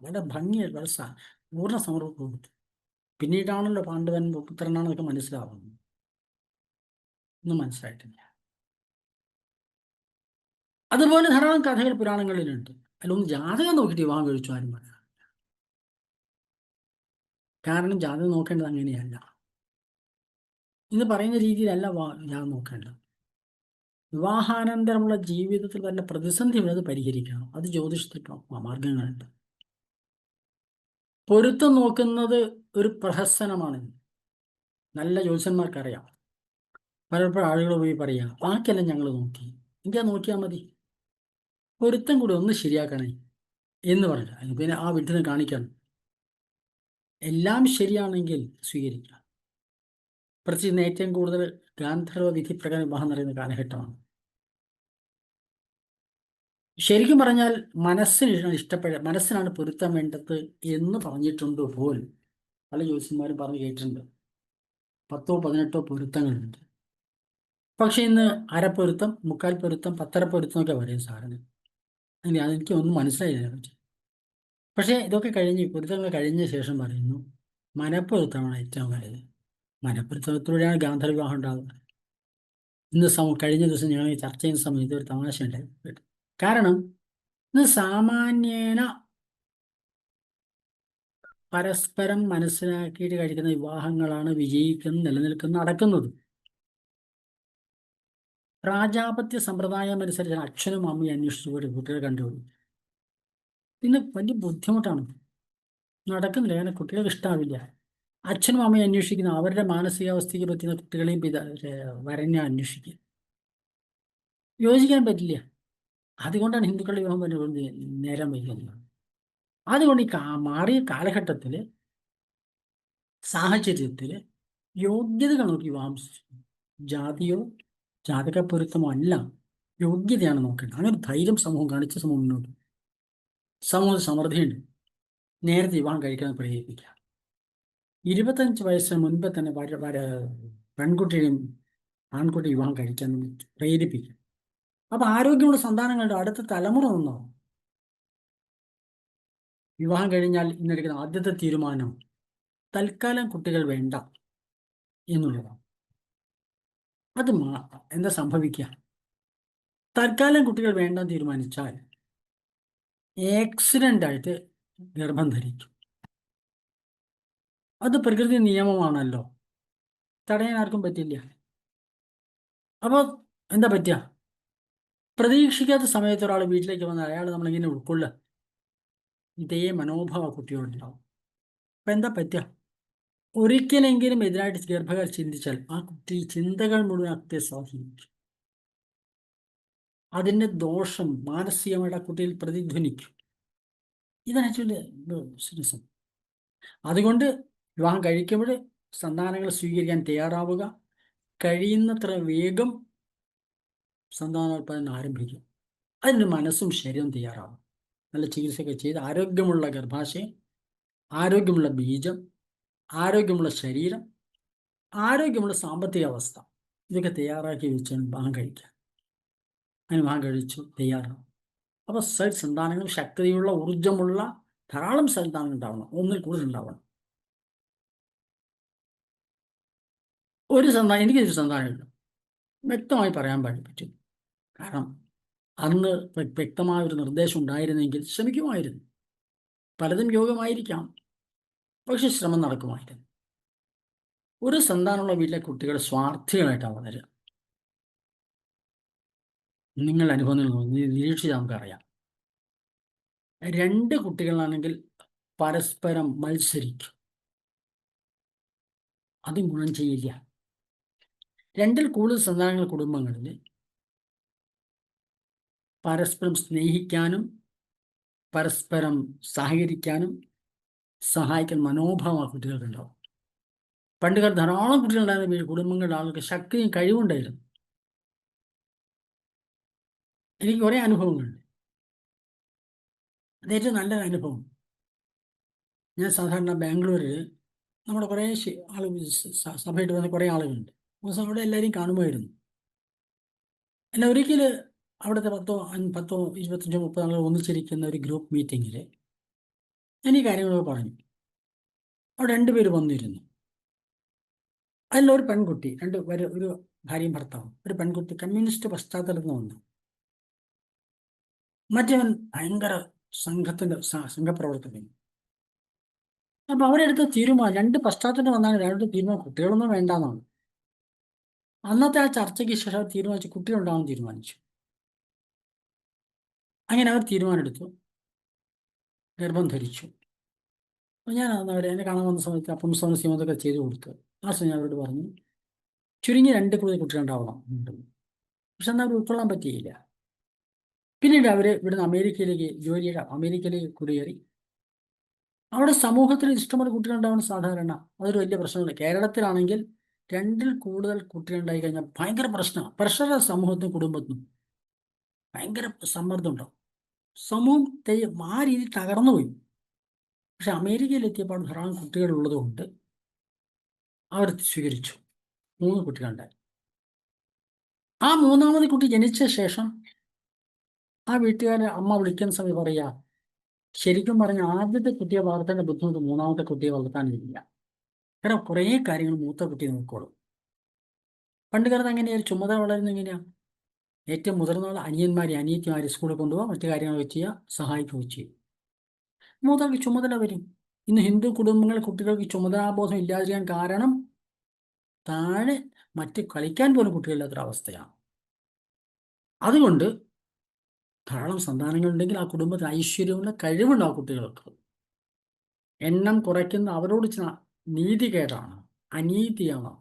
വളരെ ഭംഗിയായി വളരെ പൂർണ്ണ സമർപ്പണം കൊടുത്തു. പിന്നീടാണല്ലോ പാണ്ഡവൻ പുത്രനാണെന്നൊക്കെ മനസ്സിലാവുന്നത്. ഒന്നും മനസ്സിലായിട്ടില്ല. അതുപോലെ ധാരാളം കഥകൾ പുരാണങ്ങളിലുണ്ട്. അതിലൊന്നും ജാതകം നോക്കിയിട്ട് വിവാഹം കഴിച്ചു ആരും പറയാം. കാരണം ജാതകം നോക്കേണ്ടത് അങ്ങനെയല്ല, ഇന്ന് പറയുന്ന രീതിയിലല്ല ജാതകം നോക്കേണ്ടത്. വിവാഹാനന്തരമുള്ള ജീവിതത്തിൽ വല്ല പ്രതിസന്ധി അത് പരിഹരിക്കണം. അത് ജ്യോതിഷത്തിൽ മാർഗങ്ങളുണ്ട്. പൊരുത്തം നോക്കുന്നത് ഒരു പ്രഹസനമാണ്. നല്ല ജ്യോത്സ്യന്മാർക്കറിയാം. പലപ്പോഴും ആളുകൾ പോയി പറയാം, ബാക്കിയെല്ലാം ഞങ്ങൾ നോക്കി, എനിക്ക് അത് നോക്കിയാൽ മതി, പൊരുത്തം കൂടി ഒന്ന് ശരിയാക്കണേ എന്ന് പറഞ്ഞില്ല. പിന്നെ ആ വീട്ടിൽ കാണിക്കണം. എല്ലാം ശരിയാണെങ്കിൽ സ്വീകരിക്കാം. പ്രത്യേകിച്ച് ഏറ്റവും കൂടുതൽ ഗാന്ധർവ വിധി പ്രകാരം വിവാഹം നടക്കുന്ന കാലഘട്ടമാണ്. ശരിക്കും പറഞ്ഞാൽ മനസ്സിനാണ് പൊരുത്തം വേണ്ടത് എന്ന് പറഞ്ഞിട്ടുണ്ട് പോലും. പല ജ്യോത്സ്യന്മാരും പറഞ്ഞു കേട്ടിട്ടുണ്ട്. 10 18 പൊരുത്തങ്ങളുണ്ട്. പക്ഷെ ഇന്ന് അരപ്പൊരുത്തം, മുക്കാൽ പൊരുത്തം, പത്തര പൊരുത്തം ഒക്കെ പറയും സാറിന്. അതെനിക്ക് ഒന്നും മനസ്സിലായില്ല പറ്റി. പക്ഷേ ഇതൊക്കെ പൊരുത്തങ്ങൾ കഴിഞ്ഞ ശേഷം പറയുന്നു മനപ്പൊരുത്തമാണ് ഏറ്റവും വലുത്. മനപ്പൊരുത്തത്തിലൂടെയാണ് ഗാന്ധർവ വിവാഹം ഉണ്ടാകുന്നത്. കഴിഞ്ഞ ദിവസം ഞങ്ങൾ ചർച്ച ചെയ്യുന്ന സമയത്ത് ഒരു തമാശ ഉണ്ടായി. കാരണം ഇന്ന് സാമാന്യേന പരസ്പരം മനസ്സിലാക്കിയിട്ട് കഴിക്കുന്ന വിവാഹങ്ങളാണ് നിലനിൽക്കുന്ന നടക്കുന്നത്. പ്രാജാപത്യ സമ്പ്രദായം അനുസരിച്ച് അച്ഛനും അമ്മയും അന്വേഷിച്ചുകൂടി കുട്ടികളെ കണ്ടുപിടിക്കും. പിന്നെ വലിയ ബുദ്ധിമുട്ടാണ്, നടക്കുന്നില്ല. കാരണം കുട്ടികൾക്ക് ഇഷ്ടാവില്ല. അച്ഛനും അമ്മയും അന്വേഷിക്കുന്ന അവരുടെ മാനസികാവസ്ഥയ്ക്ക് പറ്റുന്ന കുട്ടികളെയും വരനെ അന്വേഷിക്കുക, യോജിക്കാൻ പറ്റില്ല. അതുകൊണ്ടാണ് ഹിന്ദുക്കളുടെ വിവാഹം നേരം വൈകുന്നത്. അതുകൊണ്ട് ഈ മാറിയ കാലഘട്ടത്തിൽ സാഹചര്യത്തിൽ യോഗ്യതകൾ നോക്കി വിവാഹം, ജാതിയോ ജാതക പൊരുത്തമോ അല്ല, യോഗ്യതയാണ് നോക്കേണ്ടത്. അങ്ങനെ ധൈര്യം സമൂഹം കാണിച്ച സമൂഹം മുന്നോട്ട്, സമൂഹ സമൃദ്ധിയുണ്ട്. നേരത്തെ വിവാഹം കഴിക്കാൻ പ്രേരിപ്പിക്കുക. 25 വയസ്സിന് മുൻപ് തന്നെ പെൺകുട്ടിയും ആൺകുട്ടി വിവാഹം കഴിക്കാൻ പ്രേരിപ്പിക്കുക. അപ്പൊ ആരോഗ്യമുള്ള സന്താനങ്ങളുടെ അടുത്ത തലമുറ ഒന്നാവും. വിവാഹം കഴിഞ്ഞാൽ ഇന്നെടുക്കുന്ന ആദ്യത്തെ തീരുമാനം തൽക്കാലം കുട്ടികൾ വേണ്ട എന്നുള്ളതാണ്. അത് എന്താ സംഭവിക്കുക? തൽക്കാലം കുട്ടികൾ വേണ്ടെന്ന് തീരുമാനിച്ചാൽ ആയിട്ട് ഗർഭം ധരിക്കും. അത് പ്രകൃതി നിയമമാണല്ലോ, തടയാൻ ആർക്കും പറ്റില്ല. അപ്പോൾ എന്താ പറ്റുക? പ്രതീക്ഷിക്കാത്ത സമയത്ത് ഒരാൾ വീട്ടിലേക്ക് വന്നാൽ അയാൾ നമ്മളിങ്ങനെ ഉൾക്കൊള്ളുക, ഇതേ മനോഭാവ കുട്ടിയോടുണ്ടാവും. അപ്പം എന്താ പറ്റുക? ഒരിക്കലെങ്കിലും എതിരായിട്ട് ഗർഭകാലം ചിന്തിച്ചാൽ ആ കുട്ടി ചിന്തകൾ മുഴുവൻ അത്തെ സ്വാധീനിക്കും. അതിൻ്റെ ദോഷം മാനസികമായിട്ട് ആ കുട്ടിയിൽ പ്രതിധ്വനിക്കും. ഇതാണ് ആക്ച്വലി ബിസിനസ്. അതുകൊണ്ട് വിവാഹം കഴിക്കുമ്പോൾ സന്താനങ്ങൾ സ്വീകരിക്കാൻ തയ്യാറാവുക, കഴിയുന്നത്ര വേഗം സന്താനോൽപാദനം ആരംഭിക്കും. അതിന് മനസ്സും ശരീരവും തയ്യാറാവും. നല്ല ചികിത്സയൊക്കെ ചെയ്ത് ആരോഗ്യമുള്ള ഗർഭാശയം, ആരോഗ്യമുള്ള ബീജം, ആരോഗ്യമുള്ള ശരീരം, ആരോഗ്യമുള്ള സാമ്പത്തിക അവസ്ഥ, ഇതൊക്കെ തയ്യാറാക്കി വെച്ചാണ് വിവാഹം കഴിക്കുക. അതിന് വിവാഹം കഴിച്ചു തയ്യാറാവും. അപ്പോൾ സന്താനങ്ങൾ ശക്തിയുള്ള ഊർജമുള്ള ധാരാളം സന്താനങ്ങൾ ഉണ്ടാവണം, ഒന്നിൽ കൂടുതൽ ഉണ്ടാവണം. എനിക്കൊരു സന്താനമില്ല, വ്യക്തമായി പറയാൻ പറ്റും. കാരണം അന്ന് വ്യക്തമായ ഒരു നിർദ്ദേശം ഉണ്ടായിരുന്നെങ്കിൽ ശ്രമിക്കുമായിരുന്നു. പലതും യോഗമായിരിക്കാം, പക്ഷെ ശ്രമം നടക്കുമായിരുന്നു. ഒരു സന്താനമുള്ള വീട്ടിലെ കുട്ടികൾ സ്വാർത്ഥികളായിട്ടാണ് വളരുക. നിങ്ങളുടെ അനുഭവത്തിൽ നിരീക്ഷിച്ച് നമുക്കറിയാം. 2 കുട്ടികളാണെങ്കിൽ പരസ്പരം മത്സരിക്കും, അതും ഗുണം ചെയ്യില്ല. 2ൽ കൂടുതൽ സന്താനങ്ങൾ കുടുംബങ്ങളിൽ പരസ്പരം സ്നേഹിക്കാനും പരസ്പരം സഹകരിക്കാനും സഹായിക്കാൻ മനോഭാവം ആ കുട്ടികൾക്കുണ്ടാവും. പണ്ടുകാലത്ത് ധാരാളം കുട്ടികളുണ്ടായിരുന്ന കുടുംബങ്ങളുടെ ആൾക്ക് ശക്തിയും കഴിവുണ്ടായിരുന്നു. എനിക്ക് കുറേ അനുഭവങ്ങളുണ്ട്. അത് ഏറ്റവും നല്ലൊരു അനുഭവം. ഞാൻ സാധാരണ ബാംഗ്ലൂരിൽ നമ്മുടെ കുറേ ആളുകൾ സഭയായിട്ട് വന്ന കുറേ ആളുകളുണ്ട്. അവിടെ എല്ലാവരെയും കാണുമായിരുന്നു. എന്നാൽ ഒരിക്കൽ അവിടുത്തെ 10, 25, 30 ആളുകൾ ഒന്നിച്ചിരിക്കുന്ന ഒരു ഗ്രൂപ്പ് മീറ്റിങ്ങിൽ ഞാൻ ഈ കാര്യങ്ങളൊക്കെ പറഞ്ഞു. അവിടെ 2 പേര് വന്നിരുന്നു. അതിലൊരു പെൺകുട്ടി, ഒരു ഭാര്യയും ഭർത്താവും. ഒരു പെൺകുട്ടി കമ്മ്യൂണിസ്റ്റ് പശ്ചാത്തലത്തിൽ നിന്ന് വന്നു. മറ്റവൻ ഭയങ്കര സംഘപ്രവർത്തകൻ. അപ്പൊ അവരെടുത്ത തീരുമാനം, 2 പശ്ചാത്തലം വന്നാണ് 2 തീരുമാനം കുട്ടികളൊന്നും വേണ്ടാന്നാണ്. അന്നത്തെ ആ ചർച്ചയ്ക്ക് ശേഷം അവർ തീരുമാനിച്ചു കുട്ടികളുണ്ടാവാൻ തീരുമാനിച്ചു. അങ്ങനെ അവർ തീരുമാനമെടുത്തു, ഗർഭം ധരിച്ചു. അപ്പോൾ ഞാൻ എന്നെ കാണാൻ വന്ന സമയത്ത് അപ്പം സീമതൊക്കെ ചെയ്തു കൊടുത്തു. ആ സമയം ഞാൻ അവരോട് പറഞ്ഞു, ചുരുങ്ങി 2 കൂടുതൽ കുട്ടികളുണ്ടാവണം. പക്ഷെ എന്നാൽ അവർ ഉൾക്കൊള്ളാൻ പറ്റിയില്ല. പിന്നീട് അവർ ഇവിടുന്ന് അമേരിക്കയിലേക്ക് കുടിയേറി. അവിടെ സമൂഹത്തിൽ ഇഷ്ടംപോലെ കുട്ടികളുണ്ടാവുന്ന സാധാരണ, അതൊരു വലിയ പ്രശ്നമില്ല. കേരളത്തിലാണെങ്കിൽ 2ൽ കൂടുതൽ കുട്ടികളുണ്ടായി കഴിഞ്ഞാൽ ഭയങ്കര പ്രശ്നമാണ്. പ്രഷറാണ് സമൂഹത്തിനും കുടുംബത്തിനും. ഭയങ്കര സമ്മർദ്ദം ഉണ്ടാവും. സമൂഹം ആ രീതിയിൽ തകർന്നുപോയി. പക്ഷെ അമേരിക്കയിലെത്തിയപ്പോൾ ധാരാളം കുട്ടികളുള്ളത് കൊണ്ട് അവർ സ്വീകരിച്ചു. 3 കുട്ടികളുണ്ടായി. ആ 3ാമത് കുട്ടി ജനിച്ച ശേഷം ആ വീട്ടുകാരെ അമ്മ വിളിക്കുന്ന സമയം പറയുക, ശരിക്കും പറഞ്ഞ ആദ്യത്തെ കുട്ടിയെ വളർത്തേണ്ട ബുദ്ധിമുട്ട് 3ാമത്തെ കുട്ടിയെ വളർത്താനില്ല. കാരണം കുറേ കാര്യങ്ങൾ മൂത്ത കുട്ടി നോക്കോളും. പണ്ട് കാലത്ത് അങ്ങനെയാ ചുമതല വളരുന്നത്. എങ്ങനെയാ? ഏറ്റവും മുതിർന്ന അനിയത്തിമാരെ സ്കൂളിൽ കൊണ്ടുപോകാം, മറ്റു കാര്യങ്ങളൊക്കെ ചെയ്യുക, സഹായിക്കുകയും ചെയ്യും. മൂത്താൾക്ക് ചുമതല വരും. ഇന്ന് ഹിന്ദു കുടുംബങ്ങൾ കുട്ടികൾക്ക് ചുമതലാബോധം ഇല്ലാതിരിക്കാൻ കാരണം താഴെ മറ്റ് കളിക്കാൻ പോലും കുട്ടികളില്ലാത്തൊരവസ്ഥയാണ്. അതുകൊണ്ട് ധാരാളം സന്താനങ്ങളുണ്ടെങ്കിൽ ആ കുടുംബത്തിന് ഐശ്വര്യമുള്ള കഴിവുണ്ട് ആ കുട്ടികൾക്ക്. എണ്ണം കുറയ്ക്കുന്ന അവരോട് നീതികേടാണ്, അനീതിയാണ്.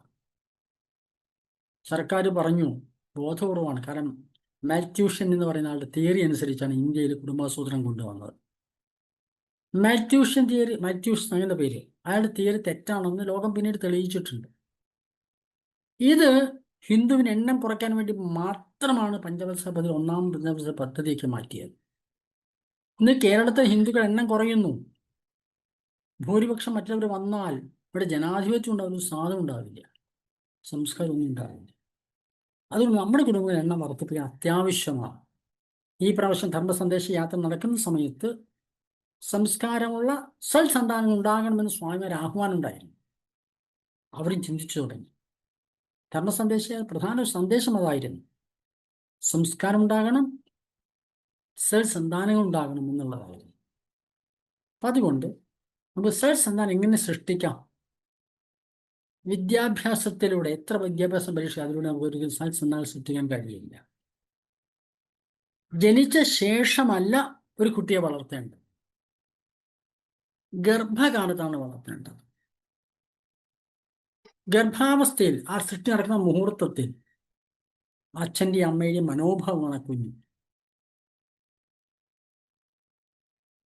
സർക്കാർ പറഞ്ഞു ബോധപൂർവമാണ്. കാരണം മാൽറ്റ്യൂഷൻ എന്ന് പറയുന്ന ആളുടെ തിയറി അനുസരിച്ചാണ് ഇന്ത്യയിൽ കുടുംബാസൂത്രണം കൊണ്ടുവന്നത്. മാൽറ്റ്യൂഷൻ അങ്ങനെ പേര്, അയാളുടെ തിയറി തെറ്റാണെന്ന് ലോകം പിന്നീട് തെളിയിച്ചിട്ടുണ്ട്. ഇത് ഹിന്ദുവിന് എണ്ണം കുറയ്ക്കാൻ വേണ്ടി മാത്രമാണ് പഞ്ചവത്സര പദ്ധതി, 1ാം പഞ്ചവത്സര പദ്ധതിയൊക്കെ മാറ്റിയത്. ഇന്ന് കേരളത്തിൽ ഹിന്ദുക്കൾ എണ്ണം കുറയുന്നു. ഭൂരിപക്ഷം മറ്റുള്ളവർ വന്നാൽ ഇവിടെ ജനാധിപത്യം ഉണ്ടാവില്ല, സാധനം ഉണ്ടാവില്ല, സംസ്കാരമൊന്നും ഉണ്ടാവില്ല. അതുകൊണ്ട് നമ്മുടെ കുടുംബങ്ങളിൽ എണ്ണം വർദ്ധിപ്പിക്കാൻ അത്യാവശ്യമാണ്. ഈ പ്രാവശ്യം ധർമ്മസന്ദേശ യാത്ര നടക്കുന്ന സമയത്ത് സംസ്കാരമുള്ള സന്താനങ്ങൾ ഉണ്ടാകണമെന്ന് സ്വാമിമാർ ആഹ്വാനം ഉണ്ടായിരുന്നു. അവരും ചിന്തിച്ചു തുടങ്ങി. ധർമ്മസന്ദേശ പ്രധാന സന്ദേശം അതായിരുന്നു, സംസ്കാരം ഉണ്ടാകണം, സന്താനങ്ങൾ ഉണ്ടാകണം എന്നുള്ളതായിരുന്നു. അപ്പം അതുകൊണ്ട് നമുക്ക് സന്താനം എങ്ങനെ സൃഷ്ടിക്കാം? വിദ്യാഭ്യാസത്തിലൂടെ, എത്ര വിദ്യാഭ്യാസം പരീക്ഷ, അതിലൂടെ നമുക്ക് ഒരിക്കലും സന്താനം സൃഷ്ടിക്കാൻ കഴിയില്ല. ജനിച്ച ശേഷമല്ല ഒരു കുട്ടിയെ വളർത്തേണ്ടത്, ഗർഭകാലത്താണ് വളർത്തേണ്ടത്. ഗർഭാവസ്ഥയിൽ ആ സൃഷ്ടി നടക്കുന്ന മുഹൂർത്തത്തിൽ അച്ഛൻ്റെയും അമ്മയുടെയും മനോഭാവമാണ് കുഞ്ഞ്.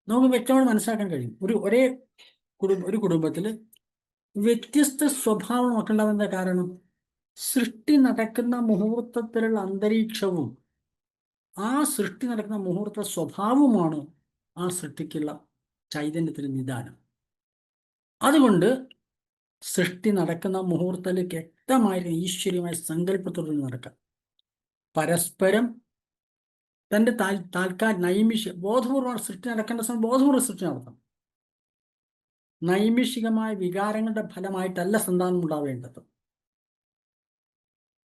നമുക്ക് വ്യക്തമായി മനസ്സിലാക്കാൻ കഴിയും. ഒരു കുടുംബത്തിൽ വ്യത്യസ്ത സ്വഭാവം നോക്കേണ്ടതിൻ്റെ കാരണം സൃഷ്ടി നടക്കുന്ന മുഹൂർത്തത്തിലുള്ള അന്തരീക്ഷവും ആ സൃഷ്ടി നടക്കുന്ന മുഹൂർത്ത സ്വഭാവമാണ് ആ സൃഷ്ടിക്കുള്ള ചൈതന്യത്തിന് നിദാനം. അതുകൊണ്ട് സൃഷ്ടി നടക്കുന്ന മുഹൂർത്തത്തിൽ വ്യക്തമായ ഈശ്വര്യമായ സങ്കല്പത്തോടെ നടക്കാം. പരസ്പരം തൻ്റെ നൈമിഷിക ബോധപൂർവ്വം സൃഷ്ടി നടക്കേണ്ട സമയം ബോധപൂർവ്വം സൃഷ്ടി നടത്തണം. നൈമിഷികമായ വികാരങ്ങളുടെ ഫലമായിട്ടല്ല സന്താനം ഉണ്ടാവേണ്ടത്.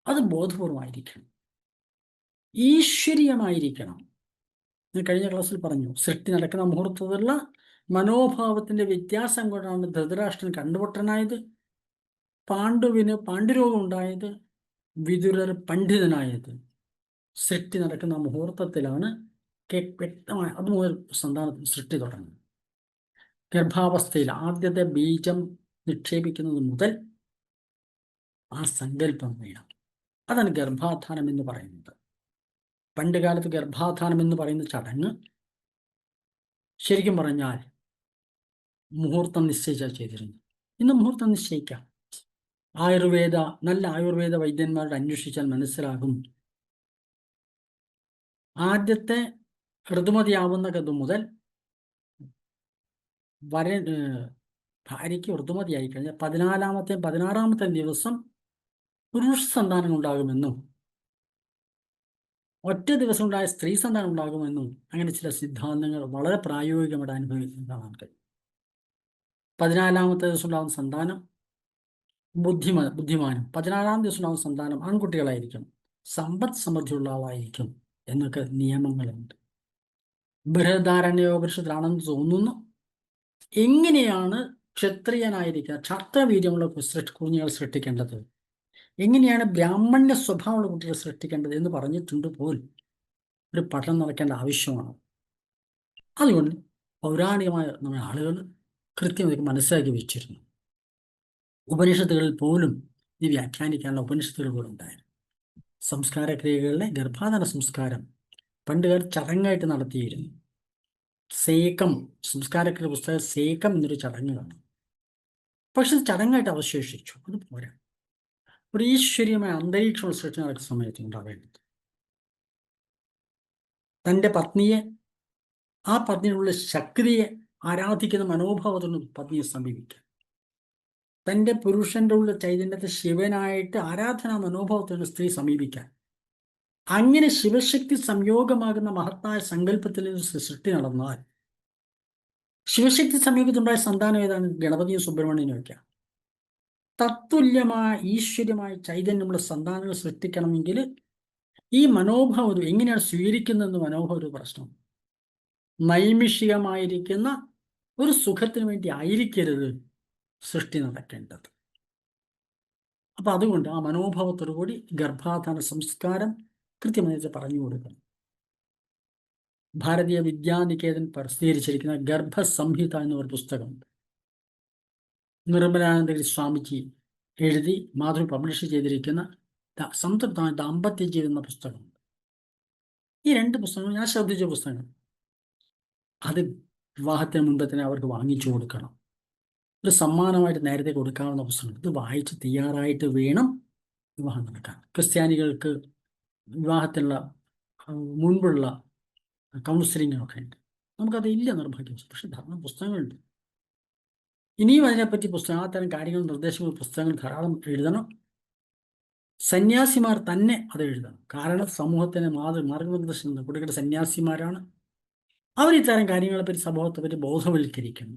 അത് ബോധപൂർവമായിരിക്കണം, ഈശ്വരീയമായിരിക്കണം. ഞാൻ കഴിഞ്ഞ ക്ലാസ്സിൽ പറഞ്ഞു, സൃഷ്ടി നടക്കുന്ന മുഹൂർത്തത്തിലുള്ള മനോഭാവത്തിന്റെ വ്യത്യാസം കൊണ്ടാണ് ധൃതരാഷ്ട്രൻ കണ്ടുപൊട്ടനായത്, പാണ്ഡുവിന് പാണ്ഡുരോഗം ഉണ്ടായത്, വിതുരർ പണ്ഡിതനായത്. സൃഷ്ടി നടക്കുന്ന മുഹൂർത്തത്തിലാണ് വ്യക്തമായ അതുമുതൽ സന്താനത്തിന് സൃഷ്ടി തുടങ്ങുന്നത്. ഗർഭാവസ്ഥയിൽ ആദ്യത്തെ ബീജം നിക്ഷേപിക്കുന്നത് മുതൽ ആ സങ്കല്പം വേണം. അതാണ് ഗർഭാധാനം എന്ന് പറയുന്നത്. പണ്ട് കാലത്ത് ഗർഭാധാനം എന്ന് പറയുന്ന ചടങ്ങ് ശരിക്കും പറഞ്ഞാൽ മുഹൂർത്തം നിശ്ചയിച്ചാൽ ചെയ്തിരുന്നു. ഇന്ന് മുഹൂർത്തം നിശ്ചയിക്കാം. നല്ല ആയുർവേദ വൈദ്യന്മാരോട് അന്വേഷിച്ചാൽ മനസ്സിലാകും, ആദ്യത്തെ ഋതുമതിയാവുന്ന ഗതു മുതൽ ഭാര്യയ്ക്ക് ഋതുമതിയായി കഴിഞ്ഞാൽ 16-ാമത്തെ ദിവസം പുരുഷ സന്താനം ഉണ്ടാകുമെന്നും ഒറ്റ ദിവസം ഉണ്ടായ സ്ത്രീ സന്താനം ഉണ്ടാകുമെന്നും അങ്ങനെ ചില സിദ്ധാന്തങ്ങൾ വളരെ പ്രായോഗികമായിട്ട് അനുഭവിക്കുന്നതാണ്. 14-ാമത്തെ ദിവസം ഉണ്ടാകുന്ന സന്താനം ബുദ്ധിമാനും, 16-ാം ദിവസം ഉണ്ടാകുന്ന സന്താനം ആൺകുട്ടികളായിരിക്കും, സമ്പദ് സമൃദ്ധിയുള്ള ആളായിരിക്കും എന്നൊക്കെ നിയമങ്ങളുണ്ട്. ബൃഹദാരണ്യോപനിഷത്തിലാണെന്ന് തോന്നുന്നു. എങ്ങനെയാണ് ക്ഷത്രിയനായിരിക്കുക, ക്ഷത്രവീര്യമുള്ള കുഞ്ഞുങ്ങൾ സൃഷ്ടിക്കേണ്ടത്, എങ്ങനെയാണ് ബ്രാഹ്മണ്യ സ്വഭാവമുള്ള കുട്ടികളെ സൃഷ്ടിക്കേണ്ടത് എന്ന് പറഞ്ഞിട്ടുണ്ട് പോൽ ഒരു പഠനം നടക്കേണ്ട ആവശ്യമാണ്. അതുകൊണ്ട് പൗരാണികമായ നമ്മുടെ ആളുകൾ കൃത്യമായി മനസ്സിലാക്കി വെച്ചിരുന്നു. ഉപനിഷത്തുകളിൽ പോലും ഇത് വ്യാഖ്യാനിക്കാനുള്ള ഉപനിഷത്തുകൾ പോലും ഉണ്ടായിരുന്നു. സംസ്കാര ക്രിയകളിലെ ഗർഭാധാന സംസ്കാരം പണ്ടുകാർ ചടങ്ങായിട്ട് നടത്തിയിരുന്നു. സേകം, സംസ്കാരക്രിയ പുസ്തകം സേകം എന്നൊരു ചടങ്ങാണ്. പക്ഷെ ഇത് ചടങ്ങായിട്ട് അവശേഷിച്ചു. അത് പോരാ, ഒരു ഈശ്വര്യമായ അന്തരീക്ഷ സൃഷ്ടി നടക്കുന്ന സമയത്ത് ഉണ്ടാവേണ്ടത്. തൻ്റെ പത്നിയെ, ആ പത്നിയുള്ള ശക്തിയെ ആരാധിക്കുന്ന മനോഭാവത്തോട് പത്നിയെ സമീപിക്കുക. തൻ്റെ പുരുഷൻ്റെ ഉള്ള ചൈതന്യത്തെ ശിവനായിട്ട് ആരാധനാ മനോഭാവത്തോട് സ്ത്രീ സമീപിക്കാൻ. അങ്ങനെ ശിവശക്തി സംയോഗമാകുന്ന മഹത്തായ സങ്കല്പത്തിൽ സൃഷ്ടി നടന്നാൽ ശിവശക്തി സമീപത്തുണ്ടായ സന്താനം ഏതാണ്? ഗണപതിയും സുബ്രഹ്മണ്യനും വയ്ക്കാം. തത്തുല്യമായ ഈശ്വര്യമായ ചൈതന്യമുള്ള സന്താനങ്ങൾ സൃഷ്ടിക്കണമെങ്കിൽ ഈ മനോഭാവം എങ്ങനെയാണ് സ്വീകരിക്കുന്നതെന്ന് മനോഭാവം ഒരു പ്രശ്നം. നൈമിഷികമായിരിക്കുന്ന ഒരു സുഖത്തിന് വേണ്ടി ആയിരിക്കരുത് സൃഷ്ടി നടക്കേണ്ടത്. അപ്പൊ അതുകൊണ്ട് ആ മനോഭാവത്തോടു കൂടി ഗർഭാധാന സംസ്കാരം കൃത്യമായി പറഞ്ഞു കൊടുക്കണം. ഭാരതീയ വിദ്യാനികേതൻ പ്രസിദ്ധീകരിച്ചിരിക്കുന്ന ഗർഭസംഹിത എന്നൊരു പുസ്തകമുണ്ട്. നിർമ്മലാനന്ദഗിരി സ്വാമിജി എഴുതി മാധുരി പബ്ലിഷ് ചെയ്തിരിക്കുന്ന സംതൃപ്തമായ ദാമ്പത്യ ജീവിതം എന്ന പുസ്തകമുണ്ട്. ഈ 2 പുസ്തകങ്ങൾ ഞാൻ ശ്രദ്ധിച്ച പുസ്തകങ്ങൾ. അത് വിവാഹത്തിന് മുൻപ് തന്നെ അവർക്ക് വാങ്ങിച്ചു കൊടുക്കണം. ഒരു സമ്മാനമായിട്ട് നേരത്തെ കൊടുക്കാവുന്ന പുസ്തകങ്ങൾ. ഇത് വായിച്ച് തയ്യാറായിട്ട് വേണം വിവാഹം നടക്കാൻ. ക്രിസ്ത്യാനികൾക്ക് വിവാഹത്തിനുള്ള മുൻപുള്ള കൗൺസിലിങ്ങൊക്കെ ഉണ്ട്. നമുക്കത് ഇല്ല നിർഭാഗ്യം. പക്ഷെ ധാരാളം പുസ്തകങ്ങളുണ്ട്. ഇനിയും അതിനെപ്പറ്റി അത്തരം കാര്യങ്ങൾ, നിർദ്ദേശങ്ങൾ, പുസ്തകങ്ങൾ ധാരാളം എഴുതണം. സന്യാസിമാർ തന്നെ അത് എഴുതണം. കാരണം സമൂഹത്തിന് മാർഗനിർദ്ദേശം കൊടുക്കേണ്ട സന്യാസിമാരാണ്. അവർ ഇത്തരം കാര്യങ്ങളെപ്പറ്റി, സമൂഹത്തെപ്പറ്റി ബോധവൽക്കരിക്കണം.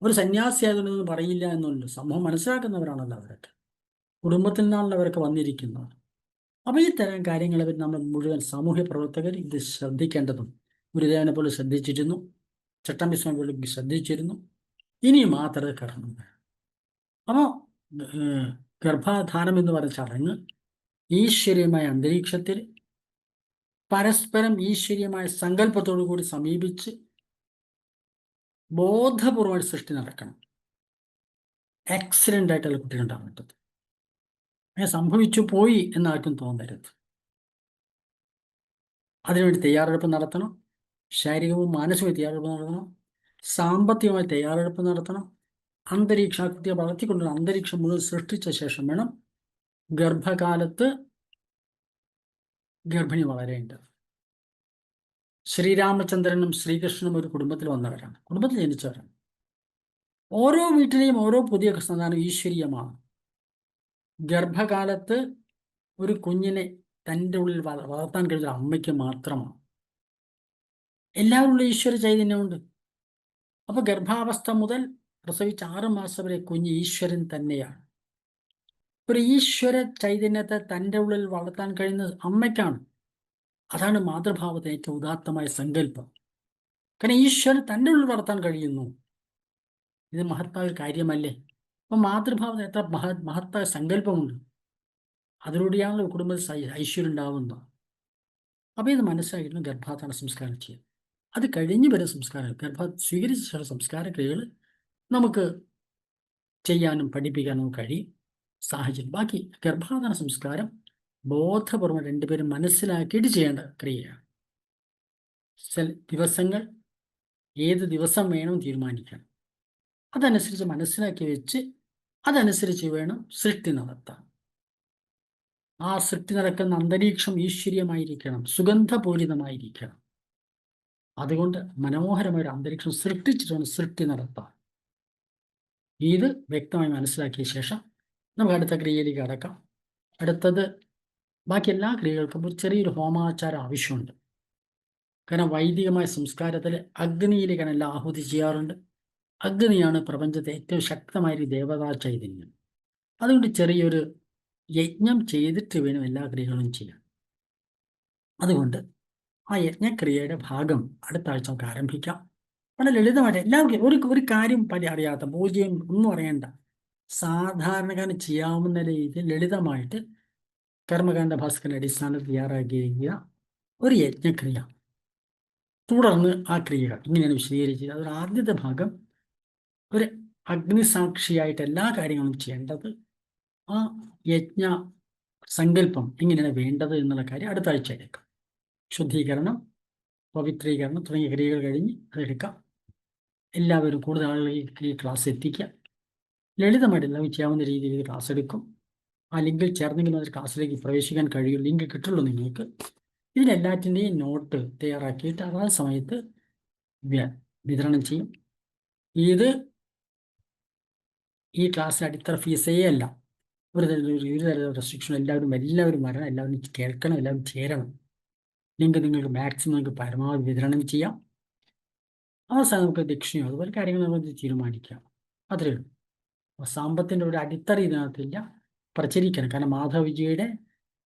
ഒരു സന്യാസി ആയതൊന്നും പറയില്ല എന്നല്ലോ, സമൂഹം മനസ്സിലാക്കുന്നവരാണല്ലോ അവരൊക്കെ, കുടുംബത്തിൽ നിന്നാണല്ലോ അവരൊക്കെ വന്നിരിക്കുന്നത്. അപ്പോൾ ഇത്തരം കാര്യങ്ങളെപ്പറ്റി നമ്മൾ മുഴുവൻ സാമൂഹ്യ പ്രവർത്തകർ ഇത് ശ്രദ്ധിക്കേണ്ടതും ഗുരുദേവനെ പോലെ ശ്രദ്ധിച്ചിരുന്നു, ചട്ടമ്പിസ്വാമി പോലെ ശ്രദ്ധിച്ചിരുന്നു. ഇനി മാത്രമേ കടന്നു. അപ്പോൾ ഗർഭാധാനം എന്ന് പറയുന്ന ചടങ്ങ് ഈശ്വര്യമായ അന്തരീക്ഷത്തിൽ പരസ്പരം ഈശ്വര്യമായ സങ്കല്പത്തോടു കൂടി സമീപിച്ച് ബോധപൂർവ്വമായി സൃഷ്ടി നടക്കണം. ആക്സിഡൻ്റ് ആയിട്ടുള്ള കുട്ടികൾ ഉണ്ടാവേണ്ടത്. അങ്ങനെ സംഭവിച്ചു പോയി എന്നാർക്കും തോന്നരുത്. അതിനുവേണ്ടി തയ്യാറെടുപ്പ് നടത്തണം. ശാരീരികവും മാനസികവും തയ്യാറെടുപ്പ് നടത്തണം. സാമ്പത്തികമായി തയ്യാറെടുപ്പ് നടത്തണം. കുട്ടിയെ വളർത്തിക്കൊണ്ടുള്ള അന്തരീക്ഷം മുഴുവൻ സൃഷ്ടിച്ച ശേഷം വേണം ഗർഭകാലത്ത് ഗർഭിണി വളരേണ്ടത്. ശ്രീരാമചന്ദ്രനും ശ്രീകൃഷ്ണനും ഒരു കുടുംബത്തിൽ വന്നവരാണ്, കുടുംബത്തിൽ ജനിച്ചവരാണ്. ഓരോ വീട്ടിലെയും ഓരോ പുതിയ സന്താനം ഈശ്വരീയമാണ്. ഗർഭകാലത്ത് ഒരു കുഞ്ഞിനെ തൻ്റെ ഉള്ളിൽ വളർത്താൻ കഴിയുന്ന അമ്മയ്ക്ക് മാത്രമാണ്. എല്ലാവരും ഈശ്വര ചൈതന്യമുണ്ട്. അപ്പൊ ഗർഭാവസ്ഥ മുതൽ പ്രസവിച്ച് 6 മാസം വരെ കുഞ്ഞ് ഈശ്വരൻ തന്നെയാണ്. ഒരു ഈശ്വര ചൈതന്യത്തെ തൻ്റെ ഉള്ളിൽ വളർത്താൻ കഴിയുന്നത് അമ്മയ്ക്കാണ്. അതാണ് മാതൃഭാവത്തിന് ഏറ്റവും ഉദാത്തമായ സങ്കല്പം. കാരണം ഈശ്വരൻ തൻ്റെ ഉള്ളിൽ വളർത്താൻ കഴിയുന്നു. ഇത് മഹത്തായ ഒരു കാര്യമല്ലേ? അപ്പൊ മാതൃഭാവത്തിന് എത്ര മഹത്തായ സങ്കല്പമുണ്ട്. അതിലൂടെയാണല്ലോ കുടുംബത്തിൽ ഐശ്വര്യം ഉണ്ടാവുന്നത്. അപ്പൊ ഇത് മനസ്സിലായിരുന്നു ഗർഭാധാന സംസ്കാരം ചെയ്യുന്നത്. അത് കഴിഞ്ഞ് വരുന്ന സംസ്കാരം, സ്വീകരിച്ച സംസ്കാര ക്രിയകൾ നമുക്ക് ചെയ്യാനും പഠിപ്പിക്കാനും കഴിയും സാഹചര്യം. ബാക്കി ഗർഭാധാന സംസ്കാരം ബോധപൂർവ്വം രണ്ടുപേരും മനസ്സിലാക്കിയിട്ട് ചെയ്യേണ്ട ക്രിയയാണ്. ദിവസങ്ങൾ ഏത് ദിവസം വേണം തീരുമാനിക്കണം. അതനുസരിച്ച് മനസ്സിലാക്കി വെച്ച് അതനുസരിച്ച് വേണം സൃഷ്ടി നടത്താൻ. ആ സൃഷ്ടി നടക്കുന്ന അന്തരീക്ഷം ഈശ്വരീയമായിരിക്കണം, സുഗന്ധപൂരിതമായിരിക്കണം. അതുകൊണ്ട് മനോഹരമായ ഒരു അന്തരീക്ഷം സൃഷ്ടിച്ചിട്ടാണ് സൃഷ്ടി നടത്താൻ. ഇത് വ്യക്തമായി മനസ്സിലാക്കിയ ശേഷം നമുക്ക് അടുത്ത ക്രിയയിലേക്ക് കടക്കാം. അടുത്തത്, ബാക്കി എല്ലാ ക്രിയകൾക്കും ഒരു ചെറിയൊരു ഹോമാചാരം ആവശ്യമുണ്ട്. കാരണം വൈദികമായ സംസ്കാരത്തിൽ അഗ്നിയിലേക്കാണ് എല്ലാം ആഹുതി ചെയ്യാറുണ്ട്. അഗ്നിയാണ് പ്രപഞ്ചത്തെ ഏറ്റവും ശക്തമായ ഒരു ദേവതാ ചൈതന്യം. അതുകൊണ്ട് ചെറിയൊരു യജ്ഞം ചെയ്തിട്ട് വേണം എല്ലാ ക്രിയകളും ചെയ്യാൻ. അതുകൊണ്ട് ആ യജ്ഞക്രിയയുടെ ഭാഗം അടുത്ത ആഴ്ച നമുക്ക് ആരംഭിക്കാം. വളരെ ലളിതമായിട്ട് എല്ലാവർക്കും ഒരു കാര്യം അറിയാത്ത, പൂജയും ഒന്നും അറിയണ്ട, സാധാരണക്കാരന് ചെയ്യാവുന്ന രീതിയിൽ ലളിതമായിട്ട് കർമ്മകാണ്ഡ ഭാസ്കരന്റെ അടിസ്ഥാനത്തിൽ തയ്യാറാക്കിയിരിക്കുക ഒരു യജ്ഞക്രിയ. തുടർന്ന് ആ ക്രിയകൾ ഇങ്ങനെയാണ് വിശദീകരിച്ചത്. അതിൽ ആദ്യത്തെ ഭാഗം ഒരു അഗ്നിസാക്ഷിയായിട്ട് എല്ലാ കാര്യങ്ങളും ചെയ്യേണ്ടത്. ആ യജ്ഞ സങ്കല്പം എങ്ങനെയാണ് വേണ്ടത് എന്നുള്ള കാര്യം അടുത്ത ആഴ്ച എടുക്കാം. ശുദ്ധീകരണം, പവിത്രീകരണം തുടങ്ങിയ ക്രിയകൾ കഴിഞ്ഞ് അതെടുക്കാം. എല്ലാവരും കൂടുതൽ ആളുകളിലേക്ക് ഈ ക്ലാസ് എത്തിക്കുക. ലളിതമായിട്ട് എല്ലാവരും ചെയ്യാവുന്ന രീതിയിൽ ക്ലാസ് എടുക്കും. ആ ലിങ്കിൽ ചേർന്നെങ്കിലും അത് ക്ലാസ്സിലേക്ക് പ്രവേശിക്കാൻ കഴിയും. ലിങ്ക് കിട്ടുള്ളൂ നിങ്ങൾക്ക്. ഇതിനെല്ലാറ്റിൻ്റെയും നോട്ട് തയ്യാറാക്കിയിട്ട് അതാത് സമയത്ത് വിതരണം ചെയ്യും. ഇത് ഈ ക്ലാസ്സിന് അടിത്തറ ഫീസേ അല്ല. ഒരു തരം റെസ്ട്രിക്ഷൻ എല്ലാവരും വരണം, എല്ലാവരും കേൾക്കണം, എല്ലാവരും ചേരണം. ലിങ്ക് നിങ്ങൾക്ക് മാക്സിമം നിങ്ങൾക്ക് പരമാവധി വിതരണം ചെയ്യാം. അവസാനം നമുക്ക് ദക്ഷിണയോ അതുപോലെ കാര്യങ്ങൾ നമുക്ക് തീരുമാനിക്കാം. അത്രയേ ഉള്ളൂ. സാമ്പത്തിൻ്റെ ഒരു അടിത്തറ ഇതിനകത്തില്ല, പ്രചരിക്കണം. കാരണം മാധവജിയുടെ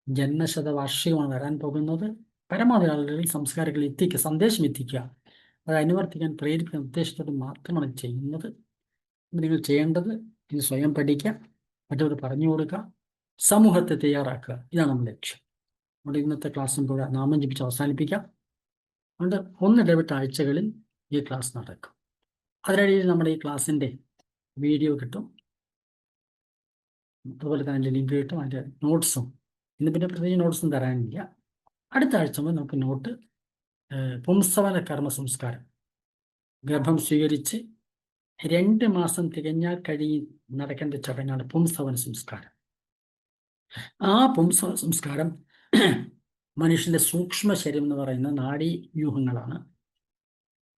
ജന്മശതവാർഷികമാണ് വരാൻ പോകുന്നത്. പരമാവധി ആളുകളിൽ സംസ്കാരങ്ങൾ എത്തിക്കുക, സന്ദേശം എത്തിക്കുക, അത് അനുവർത്തിക്കാൻ പ്രേരിപ്പിക്കുന്ന ഉദ്ദേശത്തോട് മാത്രമാണ് ചെയ്യുന്നത്. നിങ്ങൾ ചെയ്യേണ്ടത് ഇത് സ്വയം പഠിക്കുക, മറ്റവർ പറഞ്ഞു കൊടുക്കുക, സമൂഹത്തെ തയ്യാറാക്കുക. ഇതാണ് നമ്മുടെ ലക്ഷ്യം. നമ്മുടെ ഇന്നത്തെ ക്ലാസ്സും കൂടെ നാമം ജപിച്ച് അവസാനിപ്പിക്കാം. അതുകൊണ്ട് ഒന്നിടവിട്ട ആഴ്ചകളിൽ ഈ ക്ലാസ് നടക്കും. അതിനിടയിൽ നമ്മുടെ ഈ ക്ലാസ്സിൻ്റെ വീഡിയോ കിട്ടും, അതുപോലെ തന്നെ അതിൻ്റെ ലിങ്ക് കിട്ടും, അതിൻ്റെ നോട്ട്സും. ഇന്ന് പിന്നെ പ്രത്യേകിച്ച് നോട്ട്സും തരാനില്ല. അടുത്ത ആഴ്ച മുതൽ നമുക്ക് നോട്ട് പുംസവന കർമ്മ സംസ്കാരം, ഗർഭം സ്വീകരിച്ച് 2 മാസം തികഞ്ഞാൽ നടക്കേണ്ട ചടങ്ങാണ് പുംസവന സംസ്കാരം. ആ പുംസവന സംസ്കാരം മനുഷ്യന്റെ സൂക്ഷ്മ ശരീരം എന്ന് പറയുന്ന നാഡീവ്യൂഹങ്ങളാണ്.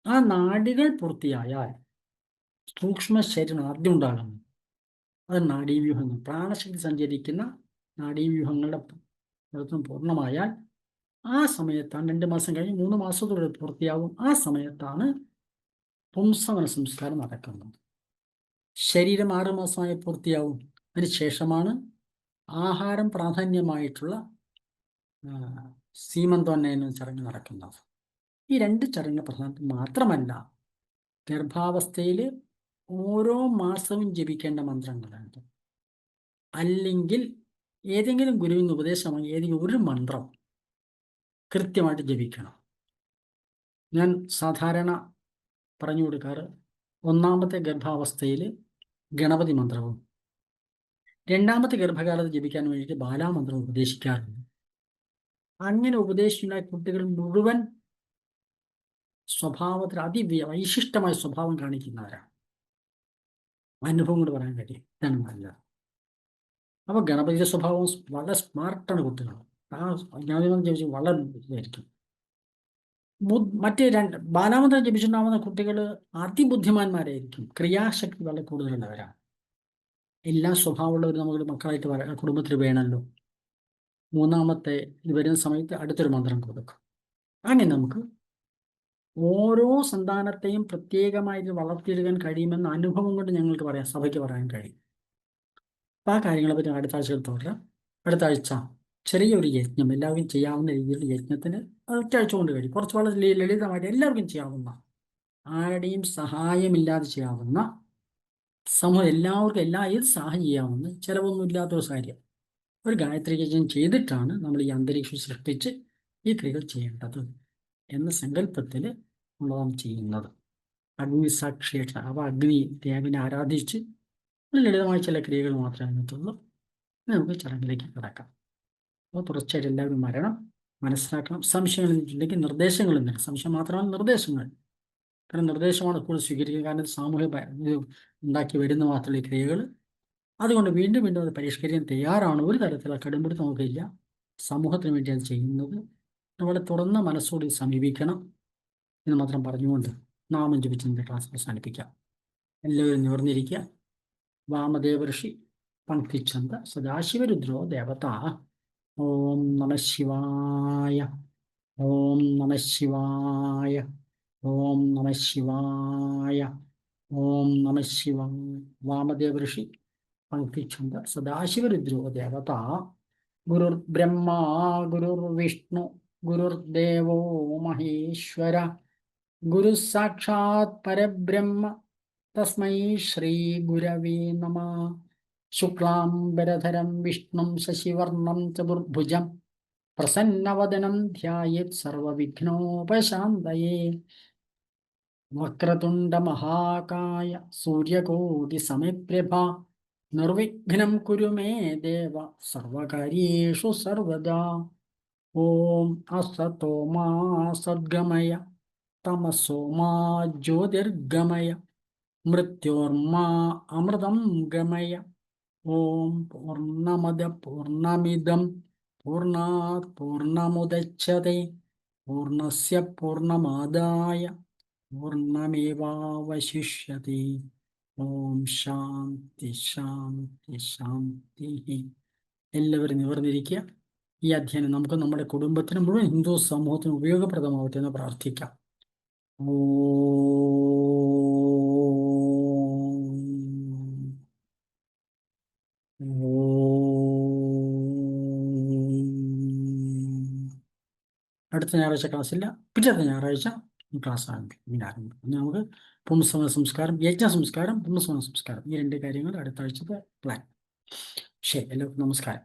ആ നാഡികൾ പൂർത്തിയായാൽ സൂക്ഷ്മ ശരീരം ആദ്യം ഉണ്ടാകുന്നു. അത് നാഡീവ്യൂഹങ്ങൾ, പ്രാണശക്തി സഞ്ചരിക്കുന്ന നാഡീവ്യൂഹങ്ങളുടെ പ്രവർത്തനം പൂർണ്ണമായാൽ ആ സമയത്താണ് 2 മാസം കഴിഞ്ഞ് 3 മാസത്തോടെ പൂർത്തിയാവും. ആ സമയത്താണ് പുംസവന സംസ്കാരം നടക്കുന്നത്. ശരീരം 6 മാസമായി പൂർത്തിയാവും. അതിനുശേഷമാണ് ആഹാരം പ്രാധാന്യമായിട്ടുള്ള സീമന്തോന്നയന ചടങ്ങ് നടക്കുന്നത്. ഈ 2 ചടങ്ങ് പ്രധാനം മാത്രമല്ല, ഗർഭാവസ്ഥയിൽ ഓരോ മാസവും ജപിക്കേണ്ട മന്ത്രങ്ങളുണ്ട്. അല്ലെങ്കിൽ ഏതെങ്കിലും ഗുരുവിന് ഉപദേശമായി ഏതെങ്കിലും ഒരു മന്ത്രം കൃത്യമായിട്ട് ജപിക്കണം. ഞാൻ സാധാരണ പറഞ്ഞു കൊടുക്കാറ്, 1ാമത്തെ ഗർഭാവസ്ഥയിൽ ഗണപതി മന്ത്രവും 2ാമത്തെ ഗർഭകാലത്ത് ജപിക്കാൻ വേണ്ടിയിട്ട് ബാലാമന്ത്രം ഉപദേശിക്കാറുണ്ട്. അങ്ങനെ ഉപദേശിക്കുന്ന കുട്ടികൾ മുഴുവൻ സ്വഭാവത്തിൽ അതിവൈശിഷ്ടമായ സ്വഭാവം കാണിക്കുന്നവരാണ്. അനുഭവം കൊണ്ട് പറയാൻ കഴിയും. ഇതാണ് നല്ലത്. അപ്പോൾ ഗണപതിയുടെ സ്വഭാവം വളരെ സ്മാർട്ടാണ് കുട്ടികൾ. ആ ഗണപതി ജപിച്ച് വളരെ ഇതായിരിക്കും. മറ്റ് ബാലാമന്ത്രം ജപിച്ചിട്ടുണ്ടാവുന്ന കുട്ടികൾ അതിബുദ്ധിമാന്മാരായിരിക്കും, ക്രിയാശക്തി വളരെ കൂടുതലുള്ളവരാണ്. എല്ലാ സ്വഭാവമുള്ളവർ നമുക്ക് മക്കളായിട്ട് കുടുംബത്തിൽ വേണമല്ലോ. മൂന്നാമത്തെ ഇത് വരുന്ന സമയത്ത് അടുത്തൊരു മന്ത്രം കൊടുക്കും. അങ്ങനെ നമുക്ക് ഓരോ സന്താനത്തെയും പ്രത്യേകമായിട്ട് വളർത്തിയെടുക്കാൻ കഴിയുമെന്ന അനുഭവം കൊണ്ട് ഞങ്ങൾക്ക് പറയാം, സഭയ്ക്ക് പറയാൻ കഴിയും. അപ്പം ആ കാര്യങ്ങളെ പറ്റി അടുത്ത ആഴ്ച തുടരാം. അടുത്ത ആഴ്ച ചെറിയൊരു യജ്ഞം, എല്ലാവർക്കും ചെയ്യാവുന്ന രീതിയിൽ യജ്ഞത്തിന് ഒറ്റ ആഴ്ച കൊണ്ട് കഴിയും. കുറച്ച് വളരെ ലളിതമായിട്ട് എല്ലാവർക്കും ചെയ്യാവുന്ന, ആരുടെയും സഹായമില്ലാതെ ചെയ്യാവുന്ന, സമൂഹം എല്ലാവർക്കും ഏത് സഹായം ചെയ്യാവുന്ന, ചിലവൊന്നും ഇല്ലാത്തൊരു കാര്യം, ഒരു ഗായത്രി യജ്ഞം ചെയ്തിട്ടാണ് നമ്മൾ ഈ അന്തരീക്ഷം സൃഷ്ടിച്ച് ഈ ക്രിയകൾ ചെയ്യേണ്ടത് എന്ന സങ്കല്പത്തിൽ നമ്മളാണ് ചെയ്യുന്നത്. അഗ്നിസാക്ഷിയായിട്ട് അവ ദേവനെ ആരാധിച്ച് ലളിതമായ ചില ക്രിയകൾ മാത്രമേ അതിനകത്തുള്ളൂ. നമുക്ക് ചടങ്ങിലേക്ക് കിടക്കാം. അപ്പോൾ തുടർച്ചയായിട്ട് എല്ലാവരും വരണം, മനസ്സിലാക്കണം. സംശയങ്ങൾ ഉണ്ടെങ്കിൽ നിർദ്ദേശങ്ങൾ എന്താണ്, സംശയം മാത്രമാണ് നിർദ്ദേശങ്ങൾ. കാരണം നിർദ്ദേശമാണ് കൂടുതൽ സ്വീകരിക്കുക, കാരണം സാമൂഹ്യ ഇത് ഉണ്ടാക്കി വരുന്ന മാത്രമല്ല ഈ ക്രിയകൾ. അതുകൊണ്ട് വീണ്ടും വീണ്ടും അത് പരിഷ്കരിക്കാൻ തയ്യാറാണ്. ഒരു തരത്തിലുള്ള കടുംപിടുത്തം നമുക്കില്ല. സമൂഹത്തിന് വേണ്ടി അത് ചെയ്യുന്നത് നമ്മളെ തുറന്ന മനസ്സോട് സമീപിക്കണം എന്ന് മാത്രം പറഞ്ഞുകൊണ്ട് നാമം ജപിച്ച് ക്ലാസ് അവസാനിപ്പിക്കാം. എല്ലാവരും നിവർന്നിരിക്കുക. വാമദേവ ഋഷി പങ്ക്തിച്ഛന്ത സദാശിവരുദ്രോ ദേവത. ഓം നമ ശിവായ. ഓം നമ ശിവായ. ഓം നമ ശിവായ. ഓം നമ ശിവായ. വാമദേവ ഋഷി പങ്ക്തിച്ഛന്ത സദാശിവരുദ്രോ ദേവത. ഗുരുർബ്രഹ്മ ഗുരുർവിഷ്ണു ഗുരുർദേവോ മഹേശ്വര. ഗുരു സാക്ഷാത് പരബ്രഹ്മ തസ്മൈ ശ്രീ ഗുരവേ നമഃ. ശുക്ലാംബരധരം വിഷ്ണും ശശിവർണം ചതുർഭുജം പ്രസന്നവദനം ധ്യായേത് സർവവിഘ്നോപശാന്തയേ. വക്രതുണ്ട മഹാകായ സൂര്യകോടി സമപ്രഭ. നിർവിഘ്നം കുരു മേ ദേവ സർവകാര്യേഷു സർവദാ. ഓം അസതോ മാ സദ്ഗമയ തമസോ മാ ജ്യോതിർഗമയ മൃത്യോർമാ അമൃതം ഗമയ. ഓം പൂർണ്ണമദ പൂർണ്ണമിദം പൂർണ്ണാത് പൂർണ്ണമുദച്യത്തെ പൂർണ്ണസ്യ പൂർണ്ണമാദായ പൂർണ്ണമേവാവശിഷ്യത്തെ. ഓം ശാന്തി ശാന്തി ശാന്തി. എല്ലാവരും നിവർന്നിരിക്കുക. ഈ അധ്യയനം നമുക്ക് നമ്മുടെ കുടുംബത്തിനും മുഴുവൻ ഹിന്ദു സമൂഹത്തിനും ഉപയോഗപ്രദമാവട്ടെ എന്ന് പ്രാർത്ഥിക്കാം. അടുത്ത ഞായറാഴ്ച ക്ലാസ്സില്ല, പിറ്റത്തെ ഞായറാഴ്ച ക്ലാസ് ആരംഭിക്കും. നമുക്ക് പുംസവന സംസ്കാരം, യജ്ഞ സംസ്കാരം, പുംസവന സംസ്കാരം, ഈ രണ്ട് കാര്യങ്ങൾ അടുത്ത ആഴ്ചത്തെ പ്ലാൻ. ശരി, എല്ലാവർക്കും നമസ്കാരം.